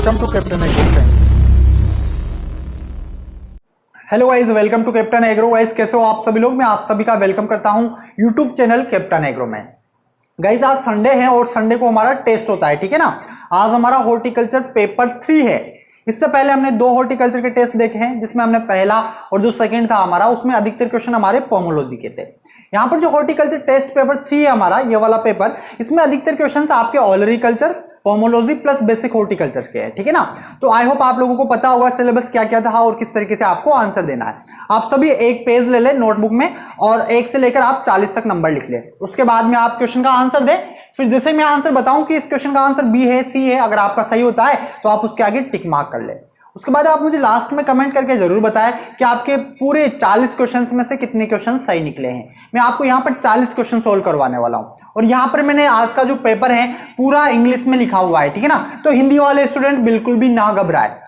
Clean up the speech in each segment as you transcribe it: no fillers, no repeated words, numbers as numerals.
Welcome to Captain Agro friends. Hello guys, welcome to Captain Agro. Guys कैसे हो आप सभी लोग? मैं आप सभी का वेलकम करता हूं यूट्यूब चैनल कैप्टन एग्रो में। गाइस आज संडे है और संडे को हमारा टेस्ट होता है, ठीक है ना। आज हमारा हॉर्टिकल्चर पेपर 3 है। इससे पहले हमने 2 हॉर्टिकल्चर के टेस्ट देखे हैं, जिसमें हमने पहला और जो सेकंड था हमारा, उसमें अधिकतर क्वेश्चन हमारे पोमोलॉजी के थे। यहाँ पर जो हॉर्टिकल्चर टेस्ट पेपर 3 है हमारा, ये वाला पेपर, इसमें अधिकतर क्वेश्चंस आपके ऑलरिकल्चर, पोमोलॉजी प्लस बेसिक हॉर्टिकल्चर के हैं, ठीक है ना। तो आई होप आप लोगों को पता होगा सिलेबस क्या क्या था और किस तरीके से आपको आंसर देना है। आप सभी एक पेज ले लें नोटबुक में और 1 से लेकर आप 40 तक नंबर लिख लें। उसके बाद में आप क्वेश्चन का आंसर दें। फिर जैसे मैं आंसर बताऊं कि इस क्वेश्चन का आंसर बी है, सी है, अगर आपका सही होता है तो आप उसके आगे टिक मार्क कर ले। उसके बाद आप मुझे लास्ट में कमेंट करके जरूर बताएं कि आपके पूरे 40 क्वेश्चंस में से कितने क्वेश्चन सही निकले हैं। मैं आपको यहाँ पर 40 क्वेश्चन सोल्व करवाने वाला हूँ और यहाँ पर मैंने आज का जो पेपर है पूरा इंग्लिश में लिखा हुआ है, ठीक है ना। तो हिंदी वाले स्टूडेंट बिल्कुल भी ना घबराए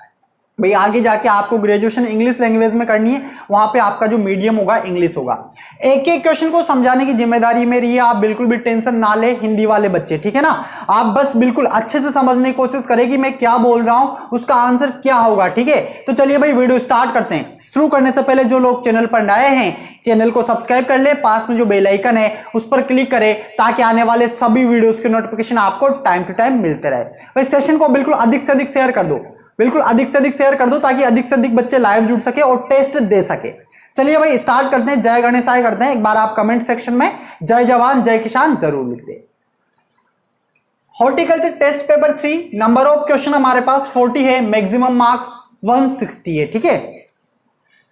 भाई, आगे जाके आपको ग्रेजुएशन इंग्लिश लैंग्वेज में करनी है, वहां पे आपका जो मीडियम होगा इंग्लिश होगा। एक एक क्वेश्चन को समझाने की जिम्मेदारी मेरी है, आप बिल्कुल भी टेंशन ना ले हिंदी वाले बच्चे, ठीक है ना। आप बस बिल्कुल अच्छे से समझने की कोशिश करें कि मैं क्या बोल रहा हूं, उसका आंसर क्या होगा, ठीक है। तो चलिए भाई वीडियो स्टार्ट करते हैं। शुरू करने से पहले जो लोग चैनल पर नए हैं, चैनल को सब्सक्राइब कर ले, पास में जो बेल आइकन है उस पर क्लिक करें ताकि आने वाले सभी वीडियोस के नोटिफिकेशन आपको टाइम टू टाइम मिलते रहे। भाई सेशन को बिल्कुल अधिक से अधिक शेयर कर दो, बिल्कुल अधिक से अधिक शेयर कर दो ताकि अधिक से अधिक बच्चे लाइव जुड़ सके और टेस्ट दे सके। चलिए भाई स्टार्ट करते हैं, जय गणेशाय करते हैं। एक बार आप कमेंट सेक्शन में जय जवान जय किसान जरूर लिख दे। Horticulture test paper 3 number of question हमारे पास 40 है, मैक्सिमम मार्क्स 160 है, ठीक है।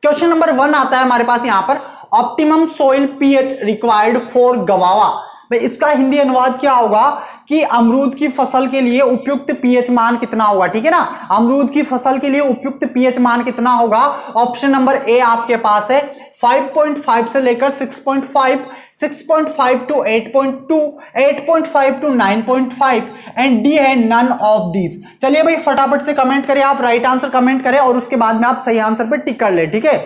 क्वेश्चन नंबर 1 आता है हमारे पास यहां पर, optimum soil pH required for गवावा। भाई इसका हिंदी अनुवाद क्या होगा कि अमरूद की फसल के लिए उपयुक्त पीएच मान कितना होगा, ठीक है ना। अमरूद की फसल के लिए उपयुक्त पीएच मान कितना होगा? ऑप्शन नंबर ए आपके पास है 5.5 से लेकर 6.5, 6.5 टू 8.2, 8.5 टू 9.5 एंड डी है नन ऑफ दीज। चलिए भाई फटाफट से कमेंट करें, आप राइट आंसर कमेंट करें और उसके बाद में आप सही आंसर पे टिक कर ले, ठीक है।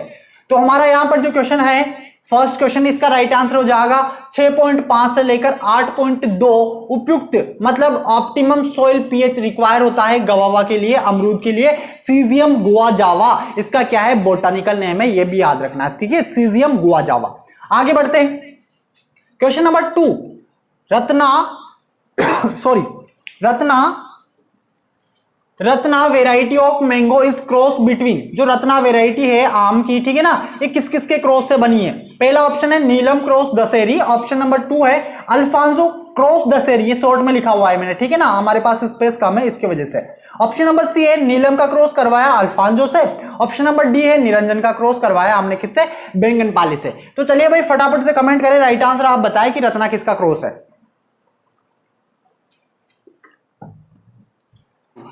तो हमारा यहां पर जो क्वेश्चन है, फर्स्ट क्वेश्चन, इसका राइट आंसर हो जाएगा 6.5 से लेकर 8.2 उपयुक्त, मतलब ऑप्टिमम सोइल पीएच रिक्वायर होता है गवावा के लिए, अमरूद के लिए। सीजियम गुआजावा इसका क्या है, बोटानिकल नेम है, ये भी याद रखना है, ठीक है, सीजियम गुआजावा। आगे बढ़ते हैं। Question number 2, Ratna variety of mango is cross between. जो रत्ना वेराइटी है आम की, ठीक है ना, ये किस किस के क्रॉस से बनी है? पहला ऑप्शन है नीलम क्रॉस दशहरी, ऑप्शन नंबर 2 है अल्फांसो क्रॉस दशहरी, ये शॉर्ट में लिखा हुआ है मैंने, ठीक है ना, हमारे पास स्पेस कम है इसकी वजह से। ऑप्शन नंबर सी है नीलम का क्रॉस करवाया अल्फांसो से। ऑप्शन नंबर डी है निरंजन का क्रॉस करवाया हमने किससे? बैंगनपाली से। तो चलिए भाई फटाफट से कमेंट करें, राइट आंसर आप बताएं कि रत्ना किसका क्रॉस है।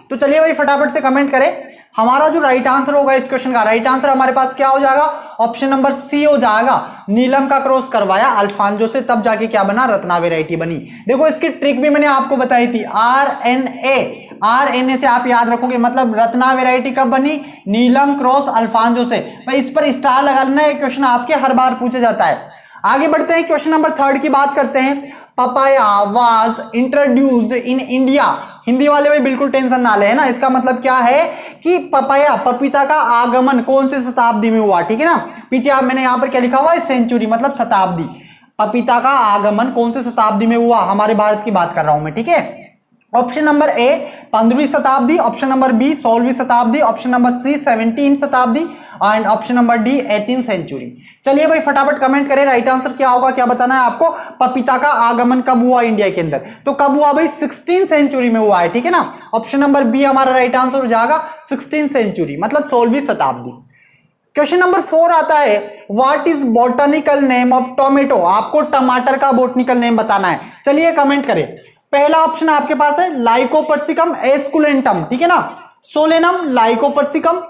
तो चलिए भाई फटाफट से कमेंट करें। हमारा जो राइट आंसर होगा इस क्वेश्चन का, राइट आंसर हमारे पास क्या हो जाएगा? ऑप्शन नंबर सी हो जाएगा, नीलम का क्रॉस करवाया अल्फांसो से, तब जाके क्या बना? रत्ना वेराइटी बनी। देखो इसकी ट्रिक भी मैंने आपको बताई थी, आरएनए से आप याद रखोगे, मतलब रत्ना वेराइटी कब बनी? नीलम क्रॉस अल्फांसो से। भाई इस पर स्टार लगा लेना, ये क्वेश्चन आपके हर बार पूछा जाता है। आगे बढ़ते हैं, क्वेश्चन नंबर 3 की बात करते हैं। Papaya was introduced in India. Hindi वाले भाई बिल्कुल टेंशन ना ले, है ना। इसका मतलब क्या है कि पपाया, पपीता का आगमन कौन सी शताब्दी में हुआ, ठीक है ना। पीछे आप मैंने यहां पर क्या लिखा हुआ है? सेंचुरी, मतलब शताब्दी। पपीता का आगमन कौन सी शताब्दी में हुआ? हमारे भारत की बात कर रहा हूं मैं, ठीक है। ऑप्शन नंबर ए 15वीं शताब्दी, ऑप्शन नंबर बी 16वीं शताब्दी, ऑप्शन नंबर सी 17वीं शताब्दी एंड ऑप्शन नंबर डी 18वीं सेंचुरी। चलिए भाई फटाफट कमेंट करें, राइट आंसर क्या होगा, क्या बताना है आपको। पपीता का आगमन कब हुआ इंडिया के अंदर? तो कब हुआ भाई? 16वीं सेंचुरी में हुआ है, ठीक है ना। ऑप्शन नंबर बी हमारा राइट आंसर हो जाएगा 16वीं सेंचुरी, मतलब 16वीं शताब्दी। क्वेश्चन नंबर 4 आता है, what is botanical name of tomato. आपको टमाटर का बॉटनिकल नेम बताना है। चलिए कमेंट करें। पहला ऑप्शन आपके पास है लाइकोपर्सिकम एस्कुलेंटम, ठीक है ना, solanum lycopersicum.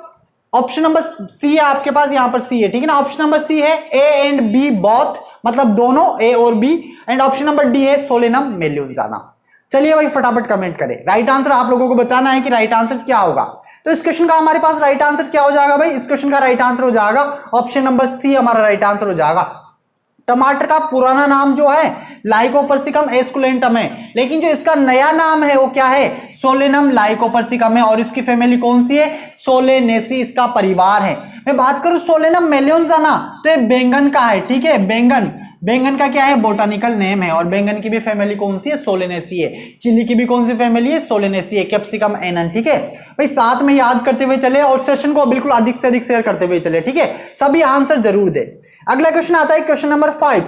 Option number C है आपके पास, यहां पर सी है, ठीक है ना। ऑप्शन नंबर सी है ए एंड बी बोथ, मतलब दोनों, ए और B. And option number D है सोलेनम मेलुंजाना। चलिए भाई फटाफट कमेंट करें, राइट आंसर आप लोगों को बताना है कि राइट आंसर क्या होगा। तो इस क्वेश्चन का हमारे पास राइट आंसर क्या हो जाएगा भाई? इस क्वेश्चन का राइट आंसर हो जाएगा ऑप्शन नंबर सी, हमारा राइट आंसर हो जाएगा टमाटर का पुराना नाम जो है लाइकोपर्सिकम एस्कुलेंटम है, लेकिन जो इसका नया नाम है वो क्या है, सोलेनम लाइकोपर्सिकम है। और इसकी फैमिली कौन सी है, सोलेनेसी इसका परिवार है। मैं बात करूं सोलेनम मेलियोन्जाना तो ये बैंगन का है, ठीक है, बैंगन, बैंगन का क्या है, बोटानिकल नेम है। और बैंगन की भी फैमिली कौन सी है, सोलेनेसी है। चिली की भी कौन सी फैमिली है, सोलेनेसी है। कैप्सिकम एनन, ठीक है भाई, साथ में याद करते हुए चले और सेशन को बिल्कुल अधिक से अधिक शेयर करते हुए चले, ठीक है, सभी आंसर जरूर दे। अगला क्वेश्चन आता है question number 5,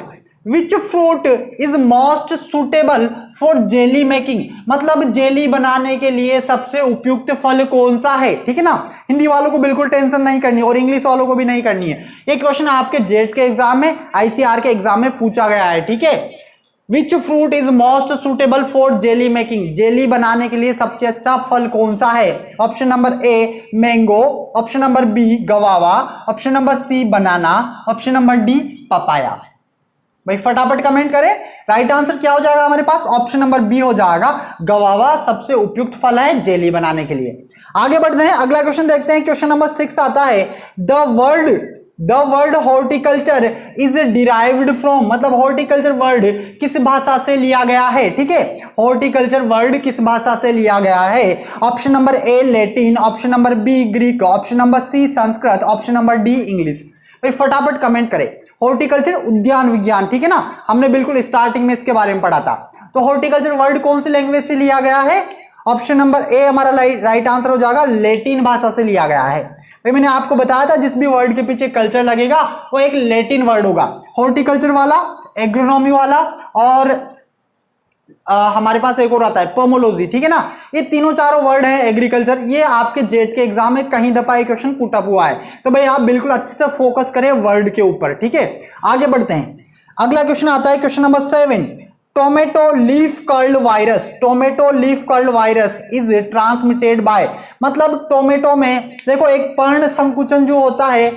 which fruit is most suitable for jelly making, मतलब जेली बनाने के लिए सबसे उपयुक्त फल कौन सा है, ठीक है ना। हिंदी वालों को बिल्कुल टेंशन नहीं करनी और इंग्लिश वालों को भी नहीं करनी है। ये क्वेश्चन आपके जेट के एग्जाम में, आईसीआर के एग्जाम में पूछा गया है, ठीक है। Which fruit is most suitable for jelly making, jelly बनाने के लिए सबसे अच्छा फल कौन सा है। Option number A mango, option number B guava, option number C banana, option number D papaya. भाई फटाफट कमेंट करें, राइट आंसर क्या हो जाएगा हमारे पास, ऑप्शन नंबर बी हो जाएगा, गवावा सबसे उपयुक्त फल है जेली बनाने के लिए। आगे बढ़ते हैं, अगला क्वेश्चन देखते हैं। क्वेश्चन नंबर 6 आता है, the word horticulture is derived from, मतलब हॉर्टिकल्चर वर्ड किस भाषा से लिया गया है, ठीक है, हॉर्टिकल्चर वर्ड किस भाषा से लिया गया है। Option number A Latin, option number B Greek, option number C Sanskrit, option number D English. भाई फटाफट कमेंट करें। हॉर्टिकल्चर उद्यान विज्ञान, ठीक है ना, हमने बिल्कुल स्टार्टिंग में इसके बारे में पढ़ा था। तो हॉर्टिकल्चर वर्ड कौन सी लैंग्वेज से लिया गया है, ऑप्शन नंबर ए हमारा राइट आंसर हो जाएगा, लैटिन भाषा से लिया गया है। भाई मैंने आपको बताया था जिस भी वर्ड के पीछे कल्चर लगेगा वो एक लैटिन वर्ड होगा, हॉर्टिकल्चर वाला, एग्रोनॉमी वाला और हमारे पास एक और आता है पोमोलॉजी, ठीक है ना। ये तीनों चारों वर्ड हैं एग्रीकल्चर, ये आपके जेट के एग्जाम में कहीं दफा एक क्वेश्चन पुट अप हुआ है। तो भाई आप बिल्कुल अच्छे से फोकस करें वर्ड के ऊपर, ठीक है। आगे बढ़ते हैं, अगला क्वेश्चन आता है question number 7, tomato leaf curl virus, tomato leaf curl virus is transmitted by, मतलब टोमेटो में देखो एक पर्ण संकुचन जो होता है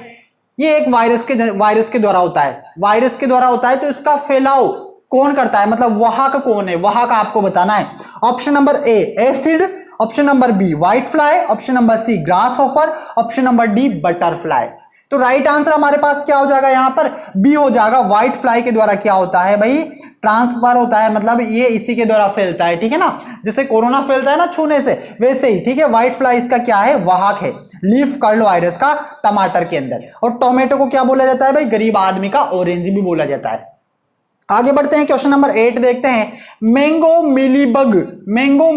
ये एक वायरस के द्वारा होता है, वायरस के द्वारा होता है। तो इसका फैलाव कौन करता है, मतलब वाहक कौन है, वाहक आपको बताना है। Option number A aphid, option number B white fly, option number C grasshopper, option number D butterfly. तो राइट आंसर हमारे पास क्या हो जाएगा, यहां पर बी हो जाएगा, व्हाइट फ्लाई के द्वारा क्या होता है भाई, ट्रांसफर होता है, मतलब ये इसी के द्वारा फैलता है, ठीक है ना। जैसे कोरोना फैलता है ना छूने से, वैसे ही, ठीक है। व्हाइट फ्लाई इसका क्या है, वाहक है लीफ कर्ल वायरस का टमाटर के अंदर। और टोमेटो को क्या बोला जाता है भाई, गरीब आदमी का ऑरेंज भी बोला जाता है। आगे बढ़ते हैं, क्वेश्चन नंबर 8 देखते हैं। Mango mealybug, mango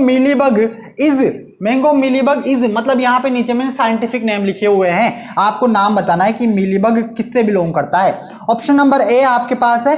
mealybug is, मतलब यहाँ पे नीचे में साइंटिफिक नेम लिखे हुए हैं, आपको नाम बताना है कि मिलीबग किससे बिलोंग करता है। ऑप्शन नंबर ए आपके पास है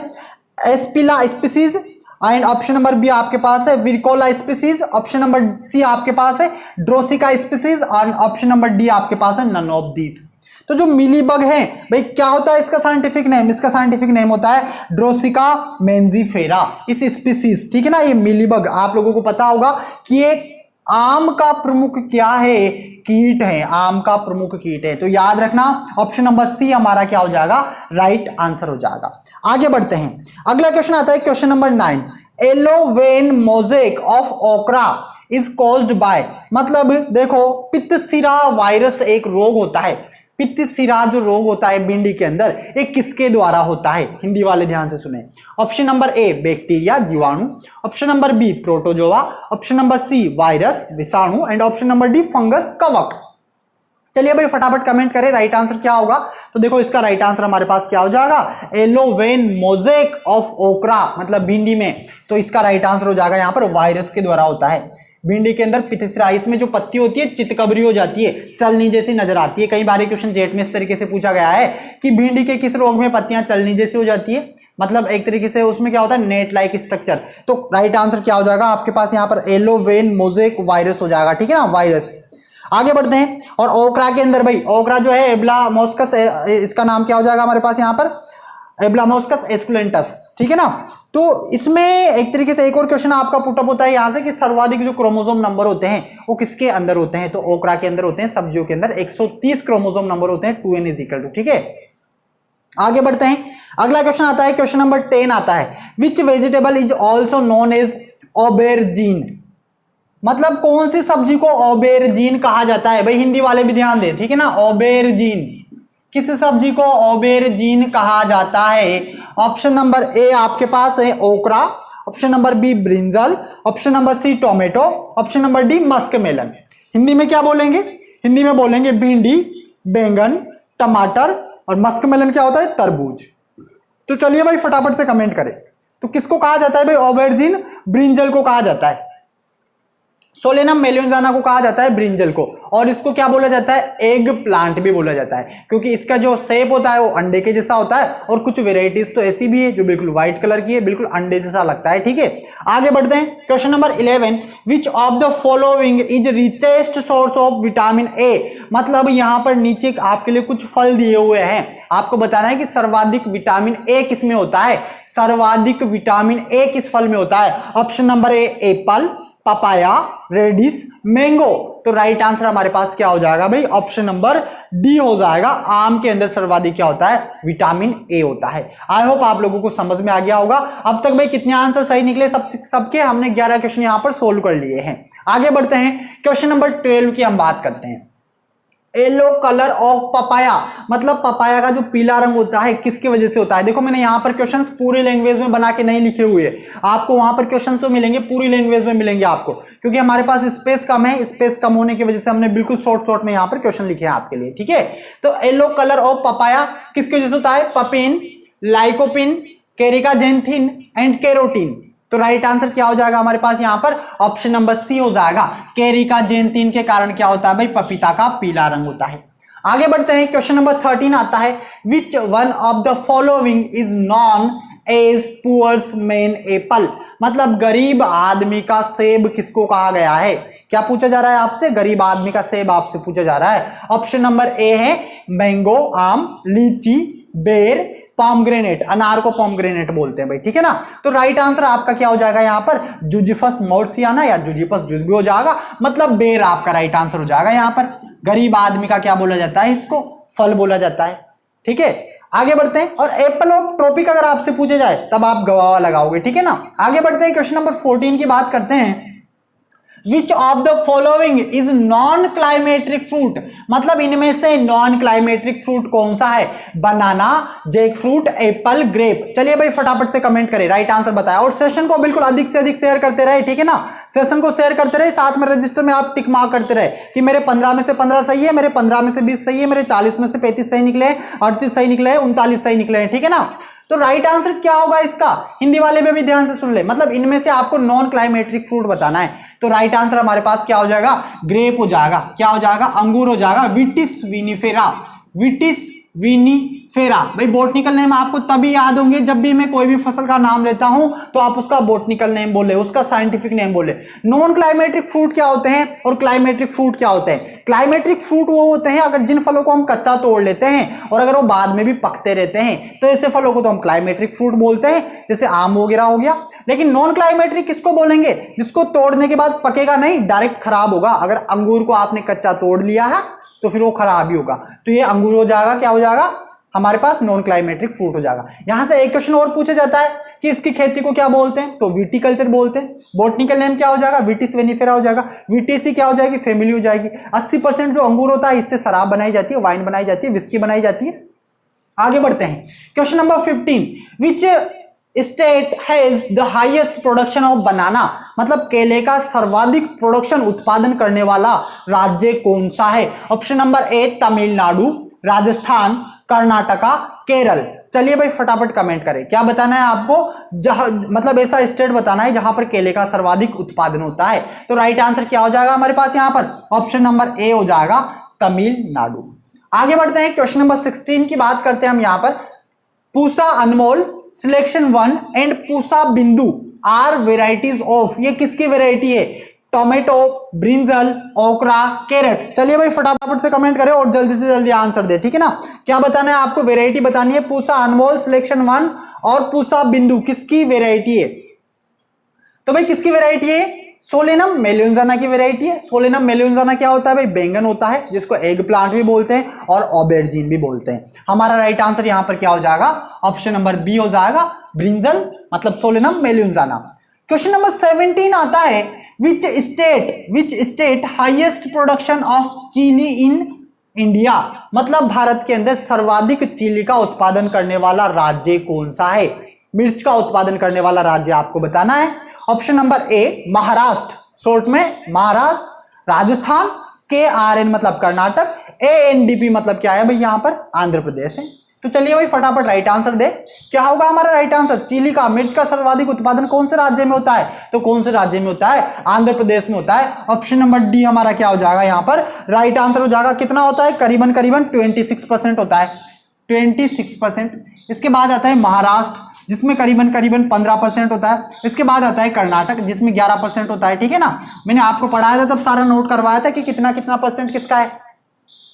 एस्पिला species, and option number B आपके पास है विरकोला स्पीसीज, ऑप्शन नंबर सी आपके पास है ड्रोसिका स्पीसीज, और ऑप्शन नंबर डी आपके पास है नन ऑफ दीज। तो जो मिलीबग है भाई क्या होता है इसका साइंटिफिक नेम, इसका साइंटिफिक नेम होता है ड्रोसिका मेंजीफेरा, इस स्पीसीज, ठीक है ना। ये मिलीबग आप लोगों को पता होगा कि ये आम का प्रमुख क्या है, कीट है, आम का प्रमुख कीट है। तो याद रखना ऑप्शन नंबर सी हमारा क्या हो जाएगा, राइट आंसर हो जाएगा। आगे बढ़ते हैं, अगला क्वेश्चन आता है question number 9, yellow vein mosaic of ओकरा इज कॉज्ड बाय, मतलब देखो पित्तशिरा वायरस एक रोग होता है, पित्तशिरा जो रोग होता है भिंडी के अंदर, एक किसके द्वारा होता है, हिंदी वाले ध्यान से सुने। ऑप्शन नंबर ए बैक्टीरिया जीवाणु, option number B protozoa, option number C virus विषाणु, and option number D fungus कवक। चलिए भाई फटाफट कमेंट करें राइट आंसर क्या होगा। तो देखो इसका राइट आंसर हमारे पास क्या हो जाएगा, येलो वेन मोजेक ऑफ ओकरा, मतलब भिंडी में। तो इसका राइट आंसर हो जाएगा यहाँ पर वायरस के द्वारा होता है। भिंडी के अंदर पित्तशिरा, इसमें जो पत्ती होती है चितकबरी हो जाती है, चलनी जैसी नजर आती है। कई बार क्वेश्चन जेट में इस तरीके से पूछा गया है कि भिंडी के किस रोग में पत्तियां चलनी जैसी हो जाती है, मतलब एक तरीके से उसमें क्या होता है नेट लाइक स्ट्रक्चर। तो राइट आंसर क्या हो जाएगा आपके पास यहाँ पर, येलो वेन मोजेक वायरस हो जाएगा, ठीक है ना, वायरस। आगे बढ़ते हैं, और ओकरा के अंदर भाई ओकरा जो है एब्लामोस्कस, इसका नाम क्या हो जाएगा हमारे पास यहाँ पर, एब्लामोस्कस एस्कुलेंटस, ठीक है ना। तो इसमें एक तरीके से एक और क्वेश्चन आपका पुटअप होता है यहां से कि सर्वाधिक जो क्रोमोसोम नंबर होते हैं वो किसके अंदर होते हैं, तो ओकरा के अंदर होते हैं, सब्जियों के अंदर 130 क्रोमोसोम नंबर होते हैं, 2n = 2, ठीक है। आगे बढ़ते हैं, अगला क्वेश्चन आता है क्वेश्चन नंबर 10 आता है, which vegetable is also known as aubergine, मतलब कौन सी सब्जी को ऑबेरजीन कहा जाता है। भाई हिंदी वाले भी ध्यान दें, ठीक है ना, ऑबेरजीन किस सब्जी को ऑबेरजीन कहा जाता है? ऑप्शन नंबर ए आपके पास है okra, option number B brinjal, option number C tomato, option number D muskmelon. Hindi में क्या बोलेंगे? हिंदी में बोलेंगे भिंडी, बैंगन, टमाटर, और मस्कमेलन क्या होता है? तरबूज। तो चलिए भाई फटाफट से कमेंट करें। तो किसको कहा जाता है भाई ऑबेरजीन? ब्रिंजल को कहा जाता है, सोलेनम मेलियोजाना को कहा जाता है ब्रिंजल को। और इसको क्या बोला जाता है? एग प्लांट भी बोला जाता है, क्योंकि इसका जो शेप होता है वो अंडे के जैसा होता है। और कुछ वेराइटीज तो ऐसी भी है जो बिल्कुल व्हाइट कलर की है, बिल्कुल अंडे जैसा लगता है। ठीक है, आगे बढ़ते हैं। Question number 11, which of the following is richest source of vitamin A? मतलब यहां पर नीचे आपके लिए कुछ फल दिए हुए हैं, आपको बताना है कि सर्वाधिक विटामिन ए किस में होता है। सर्वाधिक विटामिन ए किस फल में होता है? Option number A apple, papaya, radish, mango. तो राइट आंसर हमारे पास क्या हो जाएगा भाई? ऑप्शन नंबर डी हो जाएगा। आम के अंदर सर्वाधिक क्या होता है? विटामिन ए होता है। आई होप आप लोगों को समझ में आ गया होगा। अब तक भाई कितने आंसर सही निकले? सबके हमने 11 क्वेश्चन यहां पर सोल्व कर लिए हैं। आगे बढ़ते हैं, क्वेश्चन नंबर 12 की हम बात करते हैं। येलो कलर ऑफ पपाया, मतलब पपाया का जो पीला रंग होता है किसकी वजह से होता है? देखो मैंने यहाँ पर क्वेश्चंस पूरी लैंग्वेज में बना के नहीं लिखे हुए, आपको वहां पर क्वेश्चंस तो मिलेंगे पूरी लैंग्वेज में मिलेंगे आपको, क्योंकि हमारे पास स्पेस कम है। स्पेस कम होने की वजह से हमने बिल्कुल शॉर्ट में यहाँ पर क्वेश्चन लिखे हैं आपके लिए। ठीक है, तो येलो कलर ऑफ पपाया किसकी वजह से होता है? Papain, lycopene, caricaxanthin and carotene. तो राइट आंसर क्या हो जाएगा हमारे पास यहां पर? ऑप्शन नंबर सी हो जाएगा। केरिकाजेंथिन के कारण क्या होता है भाई? पपीता का पीला रंग होता है। आगे बढ़ते हैं, क्वेश्चन नंबर 13 आता है, which one of the following is known as poor's man apple? मतलब गरीब आदमी का सेब किसको कहा गया है? क्या पूछा जा रहा है आपसे? गरीब आदमी का सेब आपसे पूछा जा रहा है। ऑप्शन नंबर ए है मैंगो, आम, लीची, बेर, पॉमग्रेनेट। अनार को पॉमग्रेनेट बोलते हैं भाई, ठीक है ना। तो राइट आंसर आपका क्या हो जाएगा यहाँ पर? जुजिफस मोर्सियाना या जुजिफस जुजबी हो जाएगा, मतलब बेर आपका राइट आंसर हो जाएगा। यहाँ पर गरीब आदमी का क्या बोला जाता है? इसको फल बोला जाता है। ठीक है, आगे बढ़ते हैं। और एप्पल ऑफ ट्रॉपिक अगर आपसे पूछे जाए तब आप गवाह लगाओगे, ठीक है ना। आगे बढ़ते हैं, क्वेश्चन नंबर 14 की बात करते हैं। Which of the following is non-climatic fruit? मतलब इनमें से नॉन क्लाइमेट्रिक फ्रूट कौन सा है? बनाना, जैक फ्रूट, एप्पल, ग्रेप। चलिए भाई फटाफट से कमेंट करें, राइट आंसर बताया। और सेशन को बिल्कुल अधिक से अधिक शेयर करते रहे, ठीक है ना। सेशन को शेयर करते रहे, साथ में रजिस्टर में आप टिक मार्क करते रहे कि मेरे 15 में से 15 सही है, मेरे 15 में से 20 सही है, मेरे 40 में से 35 सही निकले हैं, 38 सही निकले हैं, 39 सही निकले हैं, ठीक है ना। तो राइट आंसर क्या होगा इसका? हिंदी वाले में भी ध्यान से सुन ले, मतलब इनमें से आपको नॉन क्लाइमेट्रिक फ्रूट बताना है। तो राइट आंसर हमारे पास क्या हो जाएगा? ग्रेप हो जाएगा। क्या हो जाएगा? अंगूर हो जाएगा। विटिस विनिफेरा, विटिस विनिफेरा। भाई बोटनिकल नेम आपको तभी याद होंगे जब भी मैं कोई भी फसल का नाम लेता हूं तो आप उसका बोटनिकल नेम बोले, उसका साइंटिफिक नेम बोले। नॉन क्लाइमेट्रिक फ्रूट क्या होते हैं और क्लाइमेट्रिक फ्रूट क्या होते हैं? क्लाइमेट्रिक फ्रूट वो होते हैं अगर जिन फलों को हम कच्चा तोड़ लेते हैं और अगर वो बाद में भी पकते रहते हैं तो ऐसे फलों को तो हम क्लाइमेट्रिक फ्रूट बोलते हैं, जैसे आम वगैरह हो गया। लेकिन नॉन क्लाइमेट्रिक किसको बोलेंगे? जिसको तोड़ने के बाद पकेगा नहीं, डायरेक्ट खराब होगा। अगर अंगूर को आपने कच्चा तोड़ लिया है तो फिर वो खराब ही होगा। तो ये अंगूर हो जाएगा, क्या हो जाएगा हमारे पास? नॉन क्लाइमेट्रिक फ्रूट हो जाएगा। यहां से एक क्वेश्चन और पूछा जाता है कि इसकी खेती को क्या बोलते हैं? तो विटिकल्चर बोलते हैं। बोटनिकल नेम क्या हो जाएगा? विटिस विनिफेरा हो जाएगा। विटिस क्या हो जाएगी? फैमिली हो जाएगी। 80% जो अंगूर होता है इससे शराब बनाई जाती है, वाइन बनाई जाती है, विस्की बनाई जाती है। आगे बढ़ते हैं, question number 15, which state has the highest production of बनाना? मतलब केले का सर्वाधिक प्रोडक्शन उत्पादन करने वाला राज्य कौन सा है? ऑप्शन नंबर ए तमिलनाडु, राजस्थान, कर्नाटका, केरल। चलिए भाई फटाफट कमेंट करें, क्या बताना है आपको? जहां मतलब ऐसा स्टेट बताना है जहां पर केले का सर्वाधिक उत्पादन होता है। तो राइट आंसर क्या हो जाएगा हमारे पास यहां पर? ऑप्शन नंबर ए हो जाएगा तमिलनाडु। आगे बढ़ते हैं, क्वेश्चन नंबर 16 की बात करते हैं हम यहां पर। पूसा अनमोल, सिलेक्शन 1 एंड पूसा बिंदु आर वेराइटीज ऑफ, ये किसकी वेराइटी है? टोमेटो, ब्रिंजल, ओकरा, कैरेट। चलिए भाई फटाफट से कमेंट करें और जल्दी से जल्दी आंसर दे, ठीक है ना। क्या बताना है आपको? वेराइटी बतानी है। पूसा अनमोल, सिलेक्शन 1 और पूसा बिंदु किसकी वेराइटी है? तो भाई किसकी वेराइटी है? सोलेनम मेलियोजाना की वेराइटी है। सोलेनम मेलियोजाना क्या होता है भाई? बैंगन होता है, जिसको एग प्लांट भी बोलते हैं और ऑबेरजीन भी बोलते हैं। हमारा राइट आंसर यहां पर क्या हो जाएगा? ऑप्शन नंबर बी हो जाएगा, ब्रिंजल, मतलब सोलेनम मेलियोजाना। क्वेश्चन नंबर 17 आता है, which state highest production of chilli in India मतलब भारत के अंदर सर्वाधिक चिली का उत्पादन करने वाला राज्य कौन सा है? मिर्च का उत्पादन करने वाला राज्य आपको बताना है। ऑप्शन नंबर ए महाराष्ट्र, शॉर्ट में महाराष्ट्र। राजस्थान, KRN मतलब कर्नाटक, ANDP मतलब क्या है भाई यहाँ पर आंध्र प्रदेश है। तो चलिए भाई फटाफट राइट आंसर दे। क्या होगा हमारा राइट आंसर? चिली का, मिर्च का सर्वाधिक उत्पादन कौन से राज्य में होता है? तो कौन से राज्य में होता है? आंध्र प्रदेश में होता है। ऑप्शन नंबर डी हमारा क्या हो जाएगा यहाँ पर राइट आंसर हो जाएगा। कितना होता है? करीबन करीबन 26% होता है, 26%। इसके बाद आता है महाराष्ट्र जिसमें करीबन करीबन 15% होता है। इसके बाद आता है कर्नाटक जिसमें 11% होता है। ठीक है ना, मैंने आपको पढ़ाया था तब सारा नोट करवाया था कि कितना कितना परसेंट किसका है।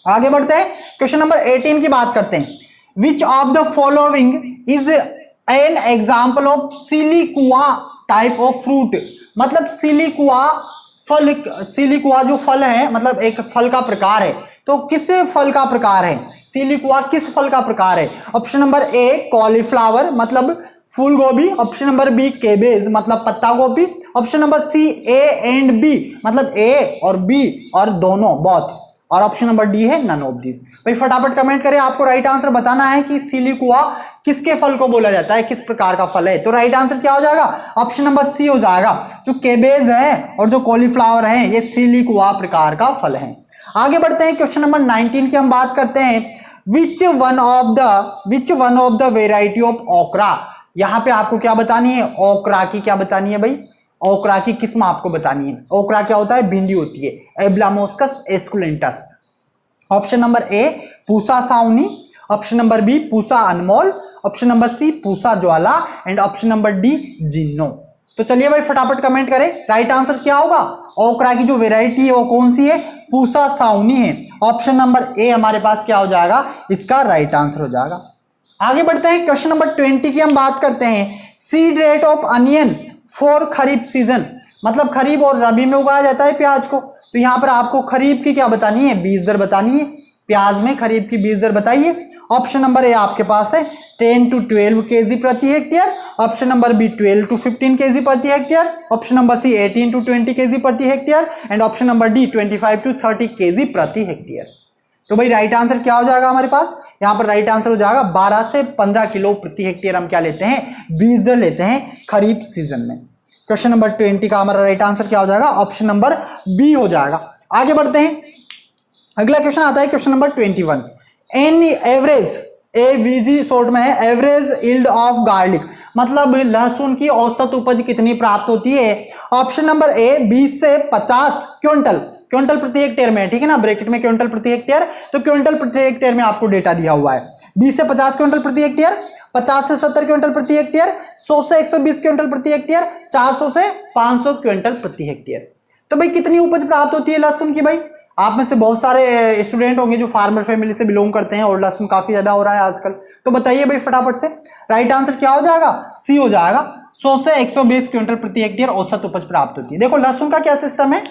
आगे बढ़ते हैं, क्वेश्चन नंबर 18 की बात करते हैं। Which of the following is an example of siliqua type of fruit? मतलब सिलिकुआ फल, सिलिकुआ जो फल है मतलब एक फल का प्रकार है, तो किस फल का प्रकार है? सिलिकुआ किस फल का प्रकार है? ऑप्शन नंबर ए कॉलीफ्लावर मतलब फूल गोभी। ऑप्शन नंबर बी केबेज मतलब पत्ता गोभी। Option number C A and B मतलब ए और बी और दोनों बोथ। और ऑप्शन नंबर डी है नन ऑफ दिस। भाई फटाफट कमेंट करें, आपको राइट आंसर बताना है कि सिलिकुआ किसके फल को बोला जाता है, किस प्रकार का फल है। तो राइट आंसर क्या हो जाएगा? ऑप्शन नंबर सी हो जाएगा। जो केबेज है और जो कॉलीफ्लावर है ये सिलिकुआ प्रकार का फल है। आगे बढ़ते हैं, क्वेश्चन नंबर 19 की हम बात करते हैं। विच one of the variety of ओकरा? यहां पे आपको क्या बतानी है? ओकरा की क्या बतानी है भाई? ओकरा की किस्म आपको बतानी है। ओकरा क्या होता है? भिंडी होती है, abelmoschus esculentus. Option number A Pusa Sawani, option number B Pusa Anmol, option number C Pusa Jwala and option number D जिन्नो। तो चलिए भाई फटाफट कमेंट करें, राइट आंसर क्या होगा? ओकरा की जो वेराइटी है वो कौन सी है? पूसा साउनी है। ऑप्शन नंबर ए हमारे पास क्या हो जाएगा? इसका राइट आंसर हो जाएगा। आगे बढ़ते हैं, क्वेश्चन नंबर 20 की हम बात करते हैं। Seed rate of onion for kharif season मतलब खरीफ और रबी में उगाया जाता है प्याज को। तो यहां पर आपको खरीफ की क्या बतानी है? बीज दर बतानी है। प्याज में खरीफ की बीज दर बताइए। ऑप्शन नंबर ए आपके पास है 10 to 12 केजी प्रति hectare. Option number B 12 to 15 KG प्रति hectare. Option number C 18 to 20 KG प्रति hectare and option number D 25 to 30 KG प्रति हेक्टेयर। तो भाई राइट आंसर क्या हो जाएगा हमारे पास? यहां पर राइट आंसर हो जाएगा 12 से 15 किलो प्रति हेक्टेयर हम क्या लेते हैं? बीज दर लेते हैं खरीफ सीजन में। क्वेश्चन नंबर 20 का हमारा राइट आंसर क्या हो जाएगा? ऑप्शन नंबर बी हो जाएगा। आगे बढ़ते हैं, अगला क्वेश्चन आता है question number 21। An average, AVG short में है, एवरेज यील्ड ऑफ गार्लिक मतलब लहसुन की औसत उपज कितनी प्राप्त होती है? ऑप्शन नंबर ए 20 से 50 क्विंटल, क्विंटल प्रति हेक्टेयर में, ठीक है ना, ब्रैकेट में क्विंटल प्रति हेक्टेयर। तो क्विंटल प्रति हेक्टेयर में आपको डेटा दिया हुआ है 20 से 50 क्विंटल प्रति हेक्टेयर, 50 से 70 क्विंटल प्रति हेक्टेयर, 100 से 120 क्विंटल प्रति हेक्टेयर, 400 से 500 क्विंटल प्रति हेक्टेयर। तो भाई कितनी उपज प्राप्त होती है लहसुन की? भाई आप में से बहुत सारे स्टूडेंट होंगे जो फार्मर फैमिली से बिलोंग करते हैं और लहसुन काफी ज्यादा हो रहा है आजकल। तो बताइए भाई फटाफट से, राइट आंसर क्या हो जाएगा? सी हो जाएगा। 100 से 120 क्विंटल प्रति हेक्टेयर औसत उपज प्राप्त होती है। देखो लहसुन का क्या सिस्टम है,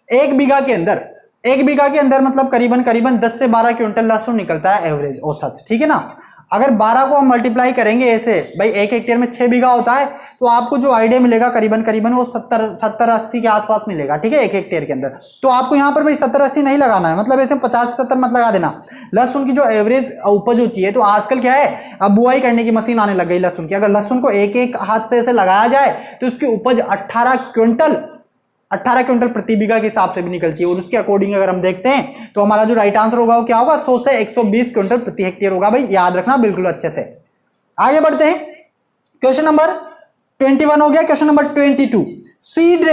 एक बीघा के अंदर मतलब करीबन करीबन 10 से 12 क्विंटल लहसुन निकलता है एवरेज औसत, ठीक है ना। अगर 12 को हम मल्टीप्लाई करेंगे ऐसे, भाई एक हेक्टेयर में 6 बीघा होता है, तो आपको जो आइडिया मिलेगा करीबन करीबन वो 70-80 के आसपास मिलेगा, ठीक है, एक हेक्टेयर के अंदर। तो आपको यहाँ पर भाई 70-80 नहीं लगाना है, मतलब ऐसे 50-70 मत लगा देना। लहसुन की जो एवरेज उपज होती है, तो आजकल क्या है, अब बुआई करने की मशीन आने लग गई लहसुन की। अगर लहसुन को एक एक हाथ से ऐसे लगाया जाए तो उसकी उपज 18 क्विंटल प्रति बीघा के हिसाब से भी निकलती है। और उसके अकॉर्डिंग अगर हम देखते हैं तो हमारा जो राइट आंसर होगा वो क्या होगा? 100 से 120 क्विंटल प्रति हेक्टेयर होगा। भाई याद रखना बिल्कुल अच्छे से। आगे बढ़ते हैं, क्वेश्चन नंबर 21 हो गया। Question number 22, seed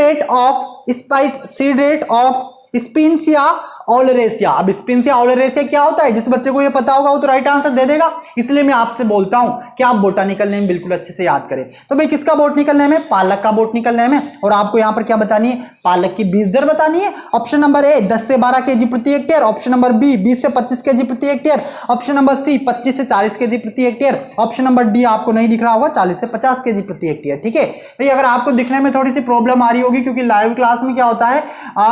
rate of spinacia oleracea. अब स्पिनसिया ओलेरेसिया क्या होता है? जिस बच्चे को ये पता होगा वो तो राइट आंसर दे देगा, इसलिए मैं आपसे बोलता हूं कि आप बोटानिकल नेम बिल्कुल अच्छे से याद करें। तो भाई किसका बोटनिकल नेम है? पालक का बोटनिकल नेम है। और आपको यहां पर क्या बतानी है? पालक की बीज दर बतानी है। ऑप्शन नंबर ए 10 से 12 केजी प्रति हेक्टेयर, ऑप्शन नंबर बी 20 से 25 केजी प्रति हेक्टेयर, ऑप्शन नंबर सी 25 से 40 केजी प्रति हेक्टेयर, ऑप्शन नंबर डी आपको नहीं दिख रहा होगा 40 से 50 केजी प्रति हेक्टेयर, ठीक है। भाई अगर आपको दिखने में थोड़ी सी प्रॉब्लम आ रही होगी क्योंकि लाइव क्लास में क्या होता है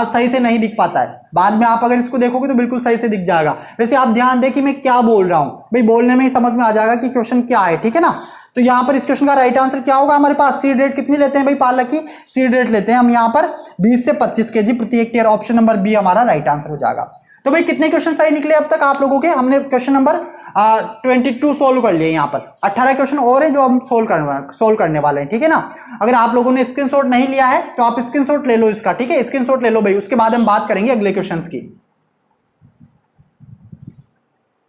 सही से नहीं दिख पाता है, बाद में आप अगर इसको देखोगे तो बिल्कुल सही से दिख जाएगा। वैसे आप ध्यान दें कि मैं क्या बोल रहा हूं, भाई बोलने में ही समझ में आ जाएगा कि क्वेश्चन क्या है, ठीक है ना। तो यहां पर इस क्वेश्चन का राइट आंसर क्या होगा हमारे पास? सीड रेट कितनी लेते हैं भाई पालक की? सीड रेट लेते हैं हम यहां पर 20 से 25 केजी प्रति हेक्टेयर। ऑप्शन नंबर बी हमारा राइट आंसर हो जाएगा। तो भाई कितने क्वेश्चन सही निकले अब तक आप लोगों के? हमने क्वेश्चन नंबर 22 सोल्व कर लिए। यहाँ पर 18 क्वेश्चन और है जो हम सोल्व करने वाले हैं, ठीक है ना। अगर आप लोगों ने स्क्रीनशॉट नहीं लिया है तो आप स्क्रीनशॉट ले लो इसका, ठीक है, स्क्रीनशॉट ले लो भाई, उसके बाद हम बात करेंगे अगले क्वेश्चन की।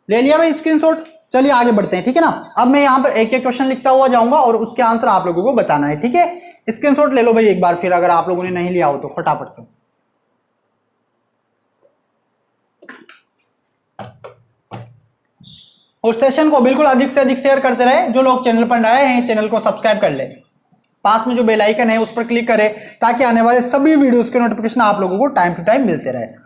ले लिया भाई स्क्रीनशॉट? चलिए आगे बढ़ते हैं, ठीक है ना। अब मैं यहाँ पर एक एक क्वेश्चन लिखता हुआ जाऊंगा और उसके आंसर आप लोगों को बताना है, ठीक है। स्क्रीनशॉट ले लो भाई एक बार फिर, अगर आप लोगों ने नहीं लिया हो तो फटाफट से। और सेशन को बिल्कुल अधिक से अधिक शेयर करते रहे। जो लोग चैनल पर नए हैं चैनल को सब्सक्राइब कर ले, पास में जो बेल आइकन है उस पर क्लिक करें ताकि आने वाले सभी वीडियोस के नोटिफिकेशन आप लोगों को टाइम टू टाइम मिलते रहे।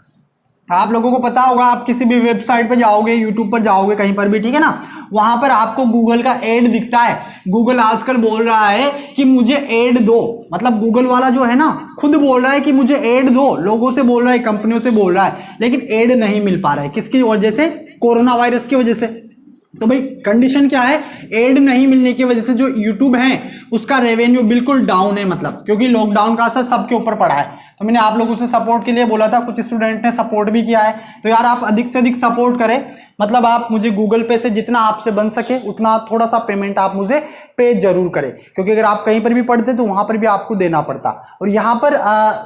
आप लोगों को पता होगा, आप किसी भी वेबसाइट पर जाओगे, यूट्यूब पर जाओगे, कहीं पर भी, ठीक है ना, वहां पर आपको गूगल का एड दिखता है। गूगल आजकल बोल रहा है कि मुझे एड दो, मतलब गूगल वाला जो है ना खुद बोल रहा है कि मुझे एड दो, लोगों से बोल रहा है, कंपनियों से बोल रहा है, लेकिन एड नहीं मिल पा रहा है। किसकी वजह से? कोरोना वायरस की वजह से। तो भाई कंडीशन क्या है? एड नहीं मिलने की वजह से जो यूट्यूब है उसका रेवेन्यू बिल्कुल डाउन है, मतलब क्योंकि लॉकडाउन का असर सबके ऊपर पड़ा है। तो मैंने आप लोगों से सपोर्ट के लिए बोला था, कुछ स्टूडेंट ने सपोर्ट भी किया है, तो यार आप अधिक से अधिक सपोर्ट करें। मतलब आप मुझे गूगल पे से जितना आपसे बन सके उतना थोड़ा सा पेमेंट आप मुझे पे जरूर करें, क्योंकि अगर आप कहीं पर भी पढ़ते तो वहां पर भी आपको देना पड़ता। और यहाँ पर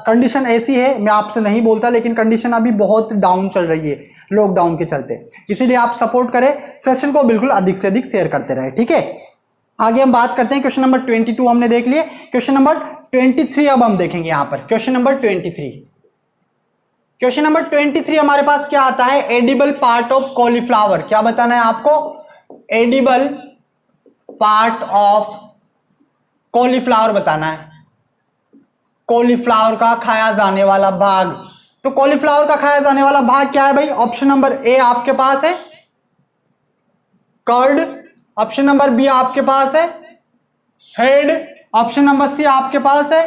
कंडीशन ऐसी है, मैं आपसे नहीं बोलता, लेकिन कंडीशन अभी बहुत डाउन चल रही है लॉकडाउन के चलते, इसीलिए आप सपोर्ट करें, सेशन को बिल्कुल अधिक से अधिक शेयर करते रहे, ठीक है। आगे हम बात करते हैं, क्वेश्चन नंबर 22 हमने देख लिए, क्वेश्चन नंबर 23 अब हम देखेंगे। यहां पर क्वेश्चन नंबर 23, क्वेश्चन नंबर 23 हमारे पास क्या आता है? Edible part of cauliflower. क्या बताना है आपको? एडिबल पार्ट ऑफ कॉलीफ्लावर बताना है। कॉलीफ्लावर का खाया जाने वाला भाग। तो कॉलीफ्लावर का खाया जाने वाला भाग क्या है भाई? ऑप्शन नंबर ए आपके पास है कर्ड, ऑप्शन नंबर बी आपके पास है हेड, ऑप्शन नंबर सी आपके पास है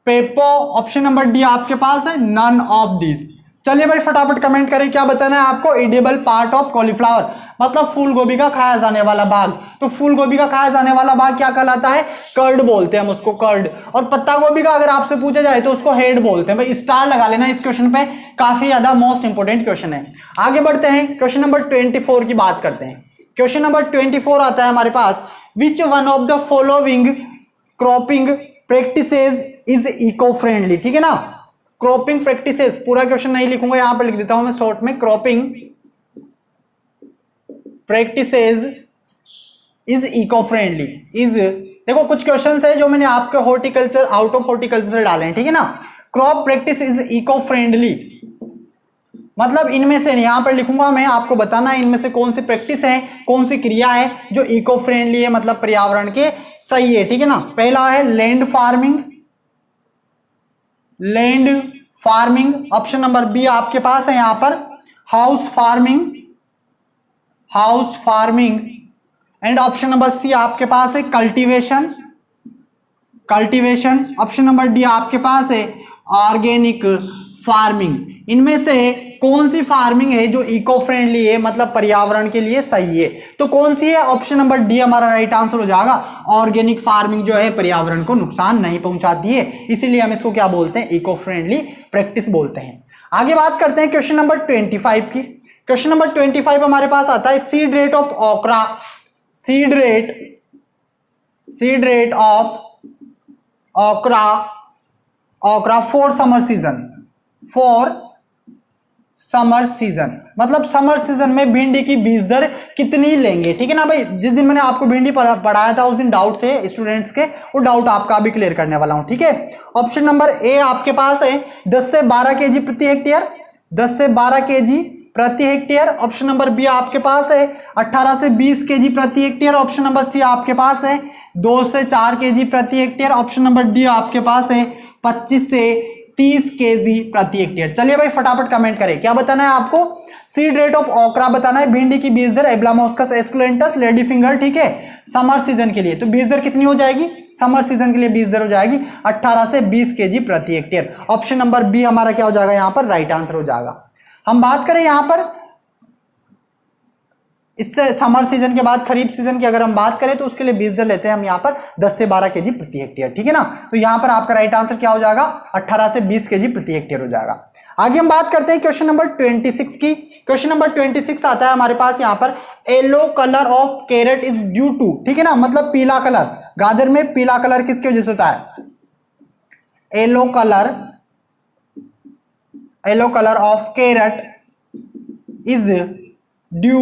पेपो, ऑप्शन नंबर डी आपके पास है नन ऑफ दीज। चलिए भाई फटाफट कमेंट करें, क्या बताना है आपको? एडिबल पार्ट ऑफ कॉलीफ्लावर मतलब फूल गोभी का खाया जाने वाला भाग। तो फूल गोभी का खाया जाने वाला भाग क्या कहलाता है? कर्ड बोलते हैं हम उसको, कर्ड। और पत्ता गोभी का अगर आपसे पूछा जाए तो उसको हेड बोलते हैं। भाई स्टार लगा लेना इस क्वेश्चन पे, काफी ज्यादा मोस्ट इंपोर्टेंट क्वेश्चन है। आगे बढ़ते हैं, क्वेश्चन नंबर 24 की बात करते हैं। क्वेश्चन नंबर 24 आता है हमारे पास, which one of the following cropping practices is eco friendly. ठीक है ना, क्रॉपिंग प्रैक्टिसेस, पूरा क्वेश्चन नहीं लिखूंगा, यहां पर लिख देता हूं मैं शॉर्ट में, cropping practices is eco friendly. Is, देखो कुछ क्वेश्चन है जो मैंने आपके हॉर्टिकल्चर, आउट ऑफ हॉर्टिकल्चर से डाले हैं, ठीक है ना। Crop practice is eco friendly मतलब इनमें से, यहां पर लिखूंगा मैं, आपको बताना है इनमें से कौन सी प्रैक्टिस है, कौन सी क्रिया है जो इको फ्रेंडली है, मतलब पर्यावरण के सही है, ठीक है ना। पहला है land farming, land farming, option number B आपके पास है यहां पर house farming, house farming, and option number C आपके पास है cultivation, cultivation, option number D आपके पास है ऑर्गेनिक फार्मिंग। इनमें से कौन सी फार्मिंग है जो इको फ्रेंडली है, मतलब पर्यावरण के लिए सही है? तो कौन सी है? ऑप्शन नंबर डी हमारा राइट आंसर हो जाएगा। ऑर्गेनिक फार्मिंग जो है पर्यावरण को नुकसान नहीं पहुंचाती है, इसीलिए हम इसको क्या बोलते हैं? इको फ्रेंडली प्रैक्टिस बोलते हैं। आगे बात करते हैं क्वेश्चन नंबर 25 की। क्वेश्चन नंबर 25 हमारे पास आता है, seed rate of okra, seed rate of okra, okra for summer season, for summer season मतलब समर सीजन में भिंडी की बीज दर कितनी लेंगे, ठीक है ना भाई। जिस दिन मैंने आपको भिंडी पढ़ाया था उस दिन डाउट थे स्टूडेंट्स के, वो डाउट आपका भी क्लियर करने वाला हूं, ठीक है। ऑप्शन नंबर ए आपके पास है 10 से 12 केजी प्रति हेक्टेयर, 10 से 12 केजी प्रति हेक्टेयर। ऑप्शन नंबर बी आपके पास है 18 से 20 केजी प्रति हेक्टेयर। ऑप्शन नंबर सी आपके पास है 2 से 4 केजी प्रति हेक्टेयर। ऑप्शन नंबर डी आपके पास है 25 से 30 केजी प्रति हेक्टेयर। चलिए भाई फटाफट कमेंट करें, क्या बताना है आपको? सीड रेट ऑफ ओकरा बताना है, भिंडी की बीज दर, एब्लामोस्कस एस्कुलेंटस, लेडी फिंगर, ठीक है, समर सीजन के लिए। तो बीज दर कितनी हो जाएगी? समर सीजन के लिए बीज दर हो जाएगी 18 से 20 केजी प्रति हेक्टेयर। ऑप्शन नंबर बी हमारा क्या हो जाएगा यहां पर? राइट आंसर हो जाएगा। हम बात करें यहां पर इससे समर सीजन के बाद खरीफ सीजन की अगर हम बात करें तो उसके लिए बीज दर लेते हैं हम यहाँ पर 10 से 12 केजी प्रति हेक्टेयर, ठीक है ना। तो यहाँ पर आपका राइट आंसर क्या हो जाएगा? 18 से 20 केजी प्रति हेक्टेयर हो जाएगा। आगे हम बात करते हैं क्वेश्चन नंबर 26 की। क्वेश्चन नंबर 26 आता है हमारे पास यहाँ पर, yellow colour of carrot is due to, ठीक है ना, मतलब पीला कलर, गाजर में पीला कलर किसकी वजह से होता है? Yellow colour of carrot is due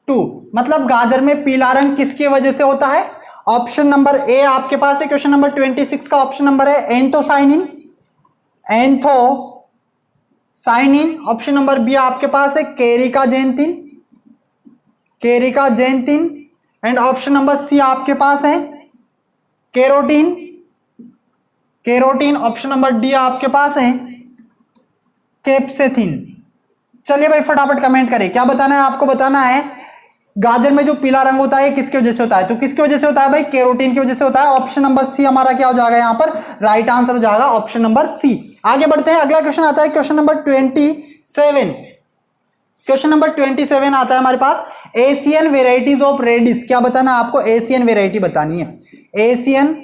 to, मतलब गाजर में पीला रंग किसकी वजह से होता है? ऑप्शन नंबर ए आपके पास है क्वेश्चन नंबर 26 का ऑप्शन नंबर है एंथोसाइनिन, ऑप्शन नंबर बी आपके पास है caricaxanthin, and option number C आपके पास है केरोटीन, ऑप्शन नंबर डी आपके पास है कैप्सेथिन। चलिए भाई फटाफट कमेंट करें, क्या बताना है आपको? बताना है गाजर में जो पीला रंग होता है किसकी वजह से होता है? तो किसकी वजह से होता है भाई? कैरोटीन की वजह से होता है। ऑप्शन नंबर सी हमारा क्या हो जाएगा यहाँ पर? राइट आंसर हो जाएगा ऑप्शन नंबर सी। आगे बढ़ते हैं, अगला क्वेश्चन आता है क्वेश्चन नंबर 27। क्वेश्चन नंबर 27 आता है हमारे पास, एशियन वेराइटीज ऑफ रेडिस। क्या बताना है आपको? एशियन वेराइटी बतानी है। एशियन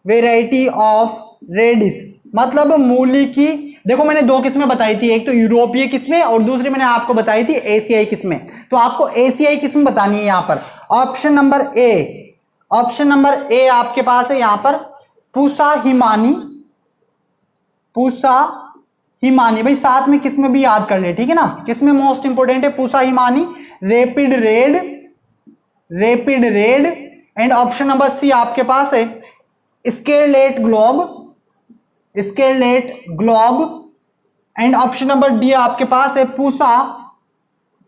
वेराइटी ऑफ रेडिस मतलब मूली की, देखो मैंने दो किस्में बताई थी, एक तो यूरोपीय किस्में और दूसरी मैंने आपको बताई थी एशियाई किस्में। तो आपको एशियाई किस्म बतानी है यहां पर। ऑप्शन नंबर ए आपके पास है यहां पर पूसा हिमानी। भाई साथ में किस्में भी याद कर ले, ठीक है ना, किस्में मोस्ट इंपोर्टेंट है, Pusa Himani, rapid red, and option number C आपके पास है scarlet globe, and option number D आपके पास है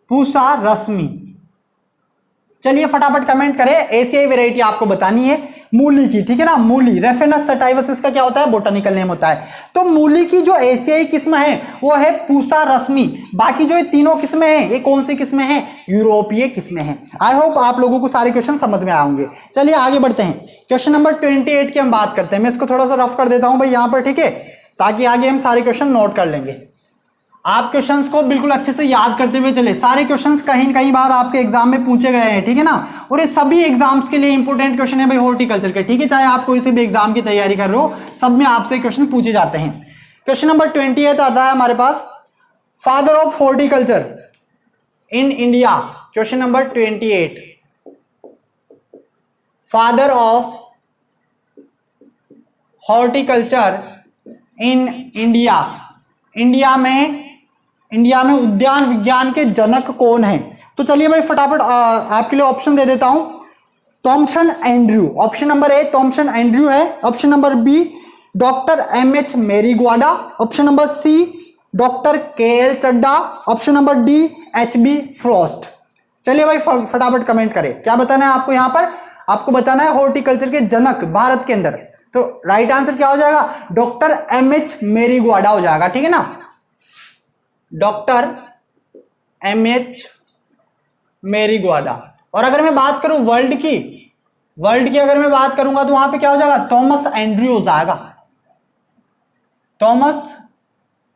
पूसा रश्मि। चलिए फटाफट कमेंट करें, एशियाई वेराइटी आपको बतानी है मूली की, ठीक है ना। मूली रेफेनस सटाइवस इसका क्या होता है? बोटानिकल नेम होता है। तो मूली की जो एशियाई किस्म है वो है पूसा रश्मि। बाकी जो ये तीनों किस्में हैं ये कौन सी किस्में हैं? यूरोपीय किस्में हैं। आई होप आप लोगों को सारे क्वेश्चन समझ में आएंगे। चलिए आगे बढ़ते हैं, क्वेश्चन नंबर 28 की हम बात करते हैं। मैं इसको थोड़ा सा रफ कर देता हूं भाई यहां पर, ठीक है, ताकि आगे हम सारे क्वेश्चन नोट कर लेंगे। आप क्वेश्चंस को बिल्कुल अच्छे से याद करते हुए चले। सारे क्वेश्चंस कहीं न कहीं बार आपके एग्जाम में पूछे गए हैं, ठीक है ना, और ये सभी एग्जाम्स के लिए इंपॉर्टेंट क्वेश्चन है भाई हॉर्टिकल्चर के, ठीक है, चाहे आप कोई से भी एग्जाम की तैयारी कर रहे हो, सब में आपसे क्वेश्चन पूछे जाते हैं। क्वेश्चन नंबर 28 आता है हमारे पास, father of horticulture in India. Question number 28, father of horticulture in India. India में उद्यान विज्ञान के जनक कौन है? तो चलिए भाई फटाफट आपके लिए ऑप्शन दे देता हूं। Thomson Andrew, option number A Thomson Andrew है। Option number B doctor MH Marigowda. Option number C doctor KL Chadha. Option number D HB Frost. चलिए भाई फटाफट कमेंट करें, क्या बताना है आपको? यहां पर आपको बताना है हॉर्टिकल्चर के जनक भारत के अंदर। तो राइट आंसर क्या हो जाएगा? डॉक्टर एमएच मेरीगुआडा हो जाएगा, ठीक है ना, डॉक्टर एमएच मेरीगुआडा। और अगर मैं बात करूं वर्ल्ड की अगर मैं बात करूंगा तो वहां पे क्या हो जाएगा? थॉमस एंड्रयू हो जाएगा, थॉमस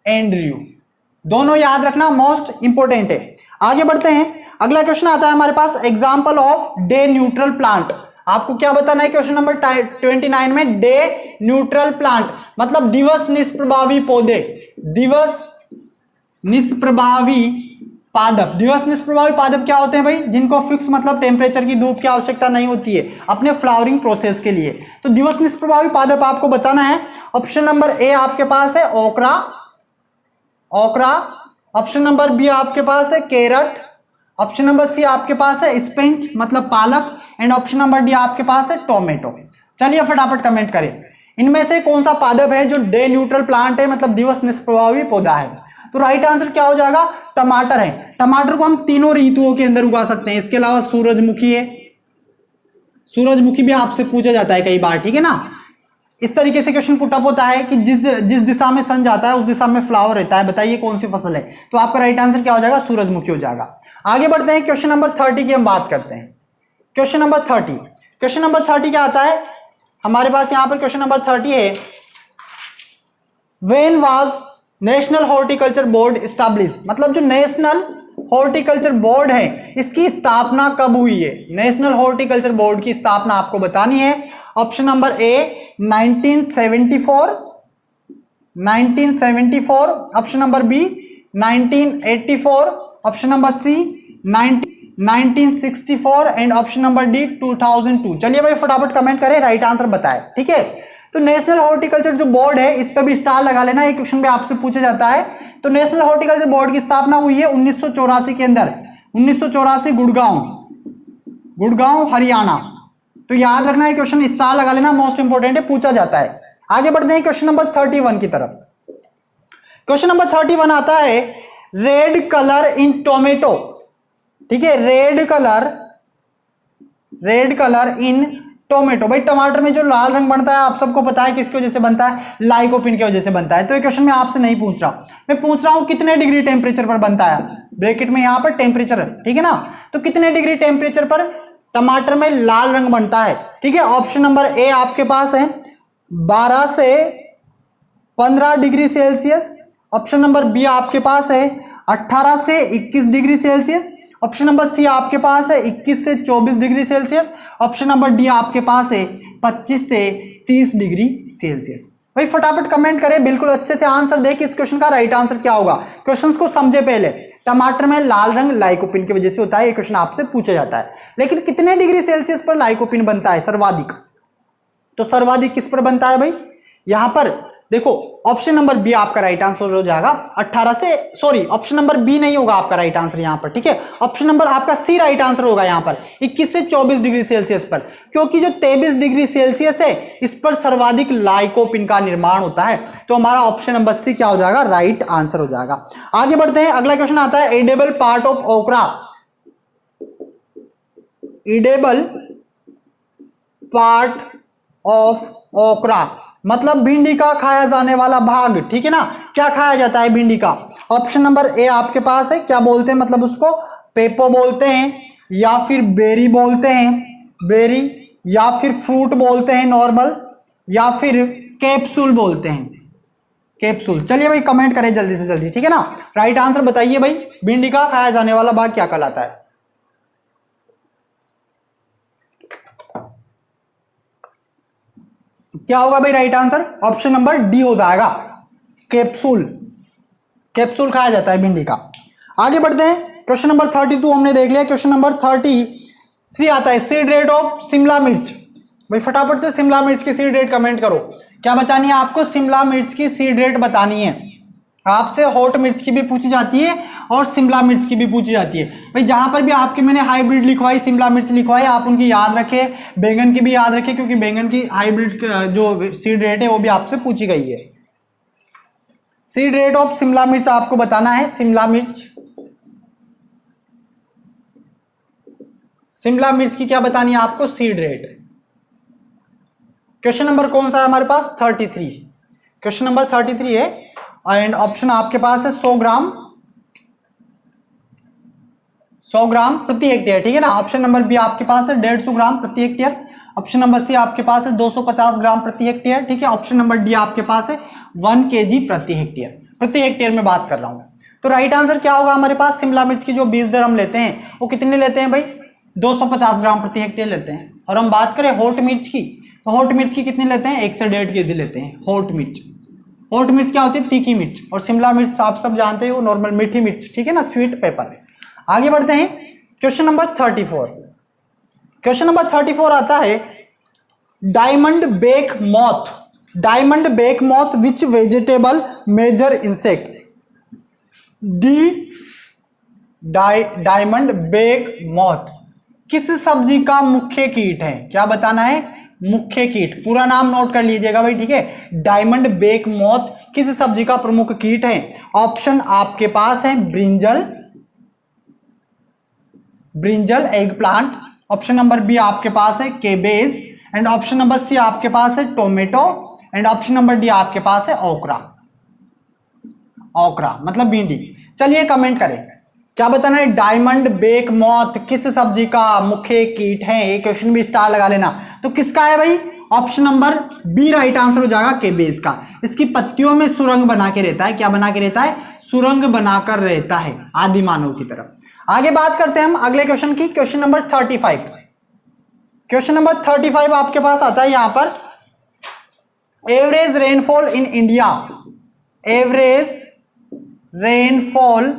एंड्रयू। दोनों याद रखना, मोस्ट इंपोर्टेंट है। आगे बढ़ते हैं, अगला क्वेश्चन आता है हमारे पास, example of day neutral plant. आपको क्या बताना है क्वेश्चन नंबर 29 में? डे न्यूट्रल प्लांट मतलब दिवस निष्प्रभावी पौधे, दिवस निष्प्रभावी पादप क्या होते हैं भाई? जिनको फिक्स मतलब टेम्परेचर की धूप की आवश्यकता नहीं होती है अपने फ्लावरिंग प्रोसेस के लिए। तो दिवस निष्प्रभावी पादप आपको बताना है। ऑप्शन नंबर ए आपके पास है ओकरा। ऑप्शन नंबर बी आपके पास है कैरट। ऑप्शन नंबर सी आपके पास है स्पिनच मतलब पालक, एंड ऑप्शन नंबर डी आपके पास है टोमेटो। चलिए फटाफट कमेंट करें, इनमें से कौन सा पादप है जो डे न्यूट्रल प्लांट है मतलब दिवस निष्प्रभावी पौधा है? तो राइट आंसर क्या हो जाएगा? टमाटर है। टमाटर को हम तीनों ऋतुओं के अंदर उगा सकते हैं। इसके अलावा सूरजमुखी है, सूरजमुखी भी आपसे पूछा जाता है कई बार, ठीक है ना। इस तरीके से क्वेश्चन पुटअप होता है कि जिस दिशा में सन जाता है उस दिशा में फ्लावर रहता है, बताइए कौन सी फसल है? तो आपका राइट आंसर क्या हो जाएगा? सूरजमुखी हो जाएगा। आगे बढ़ते हैं, क्वेश्चन नंबर 30 की हम बात करते हैं। क्वेश्चन नंबर 30 क्या आता है हमारे पास? यहां पर क्वेश्चन नंबर 30 है, when was national horticulture board establish मतलब जो नेशनल हॉर्टिकल्चर बोर्ड है इसकी स्थापना कब हुई है? नेशनल हॉर्टिकल्चर बोर्ड की स्थापना आपको बतानी है। Option number A 1974, 1974, option number B 1984, option number C 1964 and option number D 2002। चलिए भाई फटाफट कमेंट करें, राइट आंसर बताएं, ठीक है। तो नेशनल हॉर्टिकल्चर जो बोर्ड है इस पे भी स्टार लगा लेना, एक क्वेश्चन भी आपसे पूछा जाता है। तो नेशनल हॉर्टिकल्चर बोर्ड की स्थापना हुई है 1984 के अंदर, 1984 गुड़गांव हरियाणा। तो याद रखना है, क्वेश्चन स्टार लगा लेना, मोस्ट इंपोर्टेंट है, पूछा जाता है। आगे बढ़ते हैं क्वेश्चन नंबर 31 की तरफ। क्वेश्चन नंबर 31 आता है रेड कलर इन टोमेटो, ठीक है, रेड कलर इन टोमेटो। भाई टमाटर में जो लाल रंग बनता है आप सबको पता है किसकी वजह से बनता है, लाइकोपिन की वजह से बनता है। तो ये क्वेश्चन मैं आपसे नहीं पूछ रहा, मैं पूछ रहा हूं कितने डिग्री टेम्परेचर पर बनता है, ब्रैकेट में यहां पर टेम्परेचर, ठीक है ना। तो कितने डिग्री टेम्परेचर पर टमाटर में लाल रंग बनता है, ठीक है। ऑप्शन नंबर ए आपके पास है 12 से 15 degree Celsius, option number B आपके पास है 18 से 21 degree Celsius, option number C आपके पास है 21 से 24 degree Celsius, option number D आपके पास है 25 से 30 डिग्री सेल्सियस। भाई फटाफट कमेंट करें, बिल्कुल अच्छे से आंसर दे कि इस क्वेश्चन का राइट आंसर क्या होगा। क्वेश्चंस को समझे पहले, टमाटर में लाल रंग लाइकोपिन की वजह से होता है, ये क्वेश्चन आपसे पूछा जाता है। लेकिन कितने डिग्री सेल्सियस पर लाइकोपिन बनता है सर्वाधिक, तो सर्वाधिक किस पर बनता है भाई, यहां पर देखो ऑप्शन नंबर बी आपका राइट आंसर हो जाएगा 18 से, सॉरी ऑप्शन नंबर बी नहीं होगा आपका राइट आंसर यहां पर, ठीक है। ऑप्शन नंबर आपका सी राइट आंसर होगा यहां पर 21 से 24 डिग्री सेल्सियस पर, क्योंकि जो 23 डिग्री सेल्सियस है इस पर सर्वाधिक लाइकोपिन का निर्माण होता है। तो हमारा ऑप्शन नंबर सी क्या हो जाएगा, राइट आंसर हो जाएगा। आगे बढ़ते हैं, अगला क्वेश्चन आता है एडेबल पार्ट ऑफ ओकरा, एडेबल पार्ट ऑफ ओकरा मतलब भिंडी का खाया जाने वाला भाग, ठीक है ना। क्या खाया जाता है भिंडी का, ऑप्शन नंबर ए आपके पास है, क्या बोलते हैं, मतलब उसको पेपो बोलते हैं, या फिर बेरी बोलते हैं, बेरी, या फिर फ्रूट बोलते हैं नॉर्मल, या फिर कैप्सूल बोलते हैं, कैप्सूल। चलिए भाई कमेंट करें जल्दी से जल्दी, ठीक है ना। राइट आंसर बताइए भाई, भिंडी का खाया जाने वाला भाग क्या कहलाता है। क्या होगा भाई right answer, option number D हो जाएगा, कैप्सूल, कैप्सूल खाया जाता है भिंडी का। आगे बढ़ते हैं, क्वेश्चन नंबर 32 हमने देख लिया। क्वेश्चन नंबर 33 आता है सीड रेट ऑफ शिमला मिर्च। भाई फटाफट से शिमला मिर्च की सीड रेट कमेंट करो, क्या बतानी है आपको, शिमला मिर्च की सीड रेट बतानी है। आपसे हॉट मिर्च की भी पूछी जाती है और शिमला मिर्च की भी पूछी जाती है। भाई जहां पर भी आपके मैंने हाइब्रिड लिखवाई, शिमला मिर्च लिखवाई, आप उनकी याद रखें, बैंगन की भी याद रखें, क्योंकि बैंगन की हाइब्रिड जो सीड रेट है वो भी आपसे पूछी गई है। सीड रेट ऑफ शिमला मिर्च आपको बताना है, शिमला मिर्च, शिमला मिर्च की क्या बतानी है आपको, सीड रेट। क्वेश्चन नंबर कौन सा है हमारे पास, 33, क्वेश्चन नंबर 33 है एंड ऑप्शन आपके पास है 100 ग्राम प्रति हेक्टेयर, ठीक है ना। ऑप्शन नंबर बी आपके पास है 150 ग्राम प्रति हेक्टेयर, ऑप्शन नंबर सी आपके पास है 250 ग्राम प्रति हेक्टेयर, ठीक है। ऑप्शन नंबर डी आपके पास है 1 kg प्रति हेक्टेयर, प्रति हेक्टेयर में बात कर रहा हूं। तो राइट आंसर क्या होगा हमारे पास, शिमला मिर्च की जो बीज दर हम लेते हैं वो कितने लेते हैं भाई, 250 ग्राम प्रति हेक्टेयर लेते हैं। और हम बात करें हॉट मिर्च की, तो हॉट मिर्च की कितनी लेते हैं, 1 से 1.5 kg लेते हैं हॉट मिर्च। हॉट मिर्च क्या होती है, तीखी मिर्च, और शिमला मिर्च आप सब जानते हो नॉर्मल मीठी मिर्च, ठीक है ना, स्वीट पेपर। आगे बढ़ते हैं, क्वेश्चन नंबर 34। क्वेश्चन नंबर 34 आता है diamond back moth, diamond back moth which vegetable major insect, the diamond back moth किस सब्जी का मुख्य कीट है, क्या बताना है, मुख्य कीट। पूरा नाम नोट कर लीजिएगा भाई, ठीक है। डायमंड बेक मॉथ किस सब्जी का प्रमुख कीट है। ऑप्शन आपके पास है brinjal, brinjal eggplant, option number B आपके पास है cabbage, and option number C आपके पास है tomato, and option number D आपके पास है ओकरा, ओकरा मतलब भिंडी। चलिए कमेंट करें, क्या बताना है, डायमंड बेक मॉथ किस सब्जी का मुख्य कीट है। एक क्वेश्चन भी स्टार लगा लेना। तो किसका है भाई, option number B right answer हो जाएगा, केबेज का। इसकी पत्तियों में सुरंग बना के रहता है, क्या बना के रहता है, सुरंग बनाकर रहता है आदि मानव की तरफ। आगे बात करते हैं हम अगले क्वेश्चन की, क्वेश्चन नंबर 35। क्वेश्चन नंबर 35 आपके पास आता है यहां पर average rainfall in India, average rainfall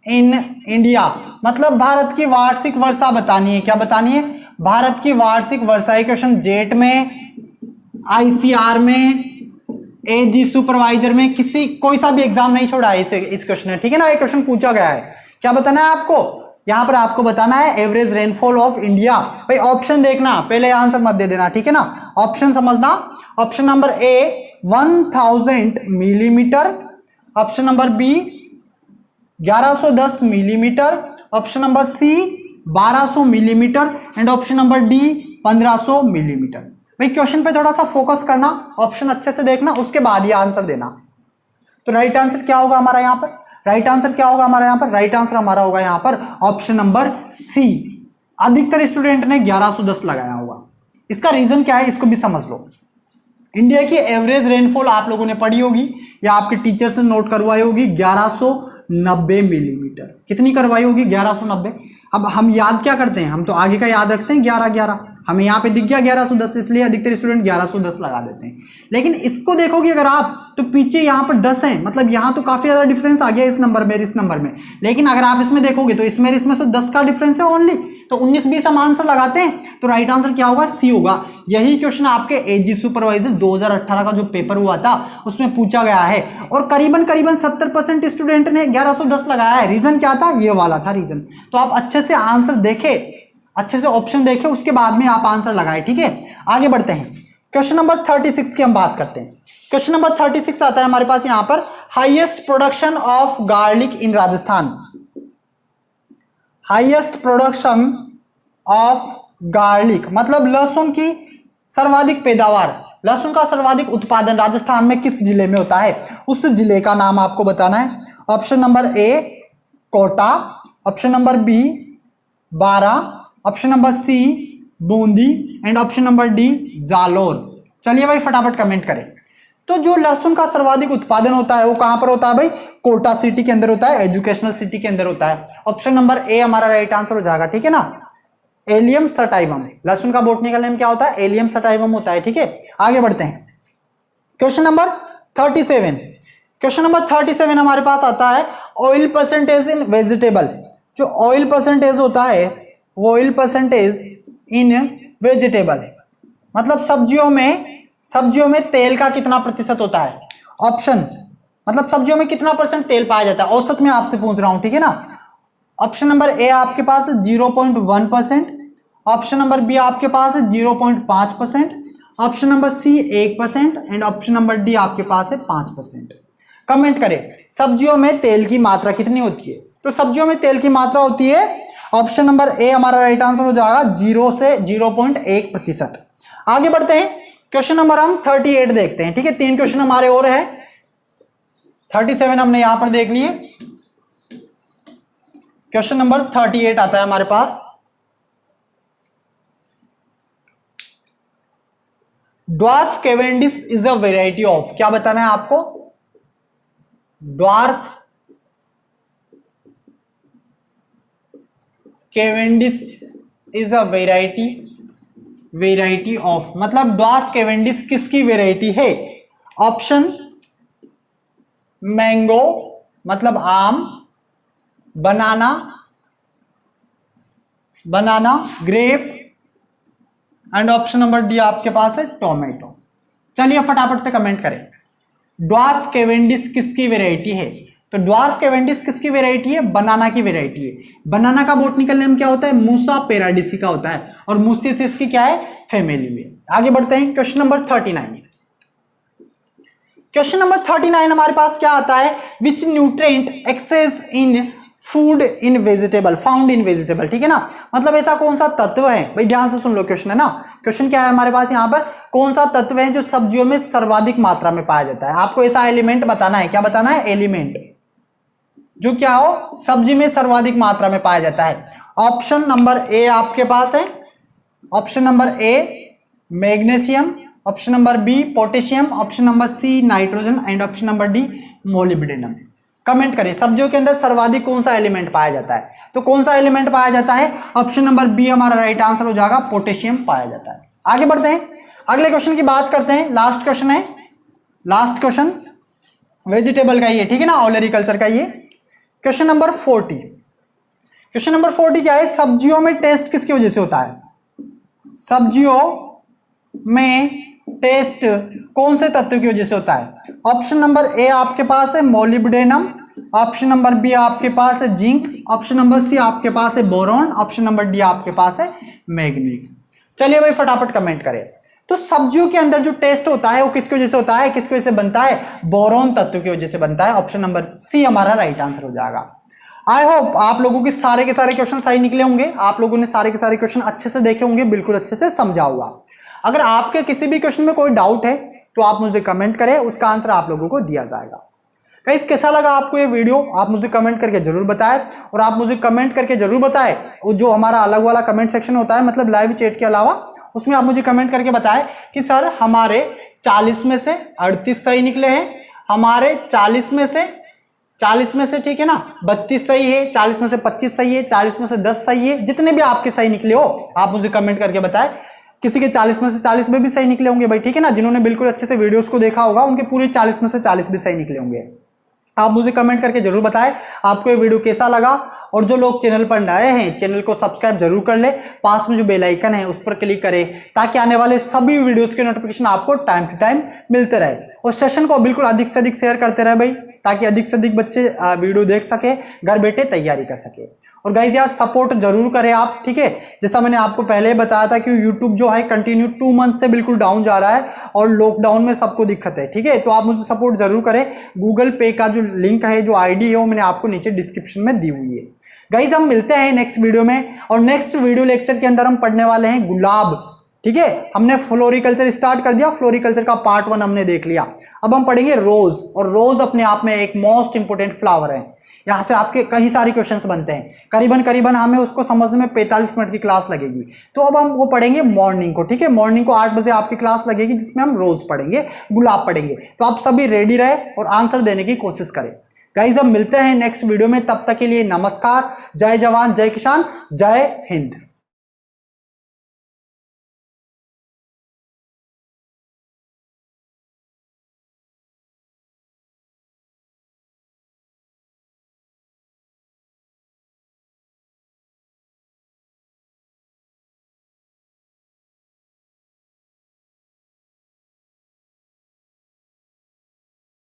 in India, मतलब भारत की वार्षिक वर्षा बतानी है। क्या बतानी है? भारत की वार्षिक वर्षा। ये क्वेश्चन जेट में, आईसीआर में, एजी सुपरवाइजर में, किसी कोई सा भी एग्जाम नहीं छोड़ा है इस क्वेश्चन में, ठीक है ना। ये क्वेश्चन पूछा गया है। क्या बताना है आपको? यहां पर आपको बताना है एवरेज रेनफॉल ऑफ इंडिया। भाई ऑप्शन देखना, पहले आंसर मत दे देना, ठीक है ना। ऑप्शन समझना। Option number A 1000 millimetre, option number B 1110 millimetre, option number C 1200 millimetre and option number D 1500 millimetre. भाई क्वेश्चन पे थोड़ा सा फोकस करना, ऑप्शन अच्छे से देखना, उसके बाद ही आंसर देना। तो राइट आंसर क्या होगा हमारा यहाँ पर? राइट आंसर क्या होगा हमारा यहाँ पर? राइट आंसर हमारा होगा यहाँ पर ऑप्शन नंबर सी। अधिकतर स्टूडेंट ने 1110 लगाया होगा। इसका रीजन क्या है इसको भी समझ लो। इंडिया की एवरेज रेनफॉल आप लोगों ने पढ़ी होगी या आपके टीचर से नोट करवाई होगी, 1190 मिलीमीटर। कितनी करवाई होगी? 1190। अब हम याद क्या करते हैं? हम तो आगे का याद रखते हैं 11 हमें यहाँ पे दिख गया 1110, इसलिए अधिकतर स्टूडेंट 1110 लगा देते हैं। लेकिन इसको देखोगे अगर आप, तो पीछे यहाँ पर 10 है, मतलब यहाँ तो काफी ज्यादा डिफरेंस आ गया इस नंबर में, इस नंबर में। लेकिन अगर आप इसमें देखोगे तो इसमें से 10 का डिफरेंस है ओनली, तो 19-20 हम आंसर लगाते हैं, तो राइट आंसर क्या होगा? सी होगा। यही क्वेश्चन आपके एजी सुपरवाइजर 2018 का जो पेपर हुआ था उसमें पूछा गया है, और करीबन 70% स्टूडेंट ने 1110 लगाया है। रीजन क्या था? ये वाला था रीजन। तो आप अच्छे से आंसर देखे, अच्छे से ऑप्शन देखे, उसके बाद में आप आंसर लगाए, ठीक है। आगे बढ़ते हैं, क्वेश्चन नंबर 36 की हम बात करते हैं। क्वेश्चन नंबर 36 आता है हमारे पास यहां पर, highest production of garlic in Rajasthan. Highest production of garlic मतलब लहसुन की सर्वाधिक पैदावार, लहसुन का सर्वाधिक उत्पादन राजस्थान में किस जिले में होता है? उस जिले का नाम आपको बताना है। Option number A Kota, option number B Bara, option number C Bundi and option number D Jalore. चलिए भाई फटाफट कमेंट करें। तो जो लहसुन का सर्वाधिक उत्पादन होता है वो कहां पर होता है भाई? कोटा सिटी के अंदर होता है, एजुकेशनल सिटी के अंदर होता है। ऑप्शन नंबर ए हमारा राइट आंसर हो जाएगा, ठीक है ना। एलियम सटाइवम, लहसुन का बॉटनिकल नेम क्या होता है? एलियम सटाइवम होता है, ठीक है। आगे बढ़ते हैं, क्वेश्चन नंबर 37। क्वेश्चन नंबर 37 हमारे पास आता है ऑयल परसेंटेज इन वेजिटेबल। जो ऑयल परसेंटेज होता है वो ऑयल परसेंटेज इन वेजिटेबल, मतलब सब्जियों में तेल का कितना प्रतिशत होता है? ऑप्शन मतलब सब्जियों में कितना % तेल पाया जाता है? औसत में आपसे पूछ रहा हूं, ठीक है ना। ऑप्शन नंबर ए आपके पास 0.1%, ऑप्शन नंबर बी आपके पास 0.5%, option number C 1% and option number D आपके पास है 5%। कमेंट करें सब्जियों में तेल की मात्रा कितनी होती है? तो सब्जियों में तेल की मात्रा होती है, ऑप्शन नंबर ए हमारा राइट आंसर हो जाएगा 0 से 0.1%। आगे बढ़ते हैं, क्वेश्चन नंबर हम 38 देखते हैं, ठीक है। 3 क्वेश्चन हमारे और है। 37 हमने यहां पर देख लिए। क्वेश्चन नंबर 38 आता है हमारे पास, dwarf cavendish is a variety of. क्या बताना है आपको? Dwarf cavendish is a variety of, मतलब ड्वार्फ कैवेंडिश किसकी वेराइटी है? ऑप्शन मैंगो मतलब आम, banana grape and option number D आपके पास है टोमेटो। चलिए फटाफट से कमेंट करें, ड्वार्फ कैवेंडिश किसकी वेराइटी है? तो ड्वार्फ कैवेंडिश किसकी वेराइटी है? बनाना की वेराइटी है। बनाना का बॉटनिकल नेम क्या होता है? मूसा पेराडिसिका होता है, और मूसेस इसकी क्या है? फैमिली में। आगे बढ़ते हैं, क्वेश्चन नंबर 39। क्वेश्चन नंबर 39 हमारे पास क्या आता है? Which nutrient excess in food in vegetable found in vegetable, ठीक है ना। मतलब ऐसा कौन सा तत्व है? भाई ध्यान से सुन लो, क्वेश्चन है ना। क्वेश्चन क्या है हमारे पास यहाँ पर? कौन सा तत्व है जो सब्जियों में सर्वाधिक मात्रा में पाया जाता है? आपको ऐसा एलिमेंट बताना है। क्या बताना है? एलिमेंट जो क्या हो सब्जी में सर्वाधिक मात्रा में पाया जाता है। ऑप्शन नंबर ए आपके पास है, option number A magnesium, option number B potassium, option number C nitrogen and option number D molybdenum. Comment करें सब्जियों के अंदर सर्वाधिक कौन सा एलिमेंट पाया जाता है? तो कौन सा एलिमेंट पाया जाता है? ऑप्शन नंबर बी हमारा राइट आंसर हो जाएगा, पोटेशियम पाया जाता है। आगे बढ़ते हैं, अगले क्वेश्चन की बात करते हैं। लास्ट क्वेश्चन है, लास्ट क्वेश्चन वेजिटेबल का ये, ठीक है ना, ओलेरिकल्चर का ये। क्वेश्चन नंबर 40, क्वेश्चन नंबर 40 क्या है, सब्जियों में टेस्ट किसकी वजह से होता है? सब्जियों में टेस्ट कौन से तत्व की वजह से होता है? ऑप्शन नंबर ए आपके पास है मोलिब्डेनम, ऑप्शन नंबर बी आपके पास है जिंक, ऑप्शन नंबर सी आपके पास है बोरॉन, ऑप्शन नंबर डी आपके पास है मैग्नीज। चलिए भाई फटाफट कमेंट करें। तो सब्जियों के अंदर जो टेस्ट होता है वो किसकी वजह से होता है, किसकी वजह से बनता है? बोरॉन तत्व की वजह से बनता है। ऑप्शन नंबर सी हमारा राइट आंसर हो जाएगा। आई होप आप लोगों के सारे क्वेश्चन सही निकले होंगे, आप लोगों ने सारे के सारे क्वेश्चन अच्छे से देखे होंगे, बिल्कुल अच्छे से समझा हुआ। अगर आपके किसी भी क्वेश्चन में कोई डाउट है तो आप मुझे कमेंट करें, उसका आंसर आप लोगों को दिया जाएगा। गाइस कैसा लगा आपको ये वीडियो, आप मुझे कमेंट करके जरूर बताएं, और आप मुझे कमेंट करके जरूर बताएं वो जो हमारा अलग वाला कमेंट सेक्शन होता है, मतलब लाइव चैट के अलावा, उसमें आप मुझे कमेंट करके बताएं कि सर हमारे 40 में से 38 सही निकले हैं, हमारे 40 में से ठीक है ना 32 सही है, 40 में से 25 सही है, 40 में से 10 सही है, जितने भी आपके सही निकले हो आप मुझे कमेंट करके बताएं। किसी के 40 में से 40 में भी सही निकले होंगे भाई, ठीक है ना, जिन्होंने बिल्कुल अच्छे से वीडियोस को देखा होगा उनके पूरे 40 में से 40 भी सही निकले होंगे। आप मुझे कमेंट करके जरूर बताएं आपको ये वीडियो कैसा लगा, और जो लोग चैनल पर नए हैं चैनल को सब्सक्राइब जरूर कर ले, पास में जो बेल आइकन है उस पर क्लिक करें ताकि आने वाले सभी वीडियोस के नोटिफिकेशन आपको टाइम टू टाइम मिलते रहे, और सेशन को बिल्कुल अधिक से अधिक शेयर करते रहे भाई, ताकि अधिक से अधिक बच्चे वीडियो देख सके, घर बैठे तैयारी कर सके। और गाइज यार सपोर्ट जरूर करें आप, ठीक है, जैसा मैंने आपको पहले बताया था कि यूट्यूब जो है कंटिन्यू 2 मंथ से बिल्कुल डाउन जा रहा है, और लॉकडाउन में सबको दिक्कत है, ठीक है, तो आप मुझे सपोर्ट जरूर करें। गूगल पे का जो लिंक है, जो आईडी है, वो मैंने आपको नीचे डिस्क्रिप्शन में दी हुई है। गाइज हम मिलते हैं नेक्स्ट वीडियो में, और नेक्स्ट वीडियो लेक्चर के अंदर हम पढ़ने वाले हैं गुलाब, ठीक है, हमने फ्लोरिकल्चर स्टार्ट कर दिया, फ्लोरिकल्चर का पार्ट 1 हमने देख लिया, अब हम पढ़ेंगे रोज, और रोज अपने आप में एक मोस्ट इंपोर्टेंट फ्लावर है, यहाँ से आपके कई सारे क्वेश्चंस बनते हैं, करीबन हमें उसको समझने में 45 मिनट की क्लास लगेगी, तो अब हम वो पढ़ेंगे मॉर्निंग को, ठीक है, मॉर्निंग को 8 बजे आपकी क्लास लगेगी जिसमें हम रोज पढ़ेंगे, गुलाब पढ़ेंगे। तो आप सभी रेडी रहे और आंसर देने की कोशिश करें। गाइज हम मिलते हैं नेक्स्ट वीडियो में, तब तक के लिए नमस्कार, जय जवान जय किसान जय हिंद।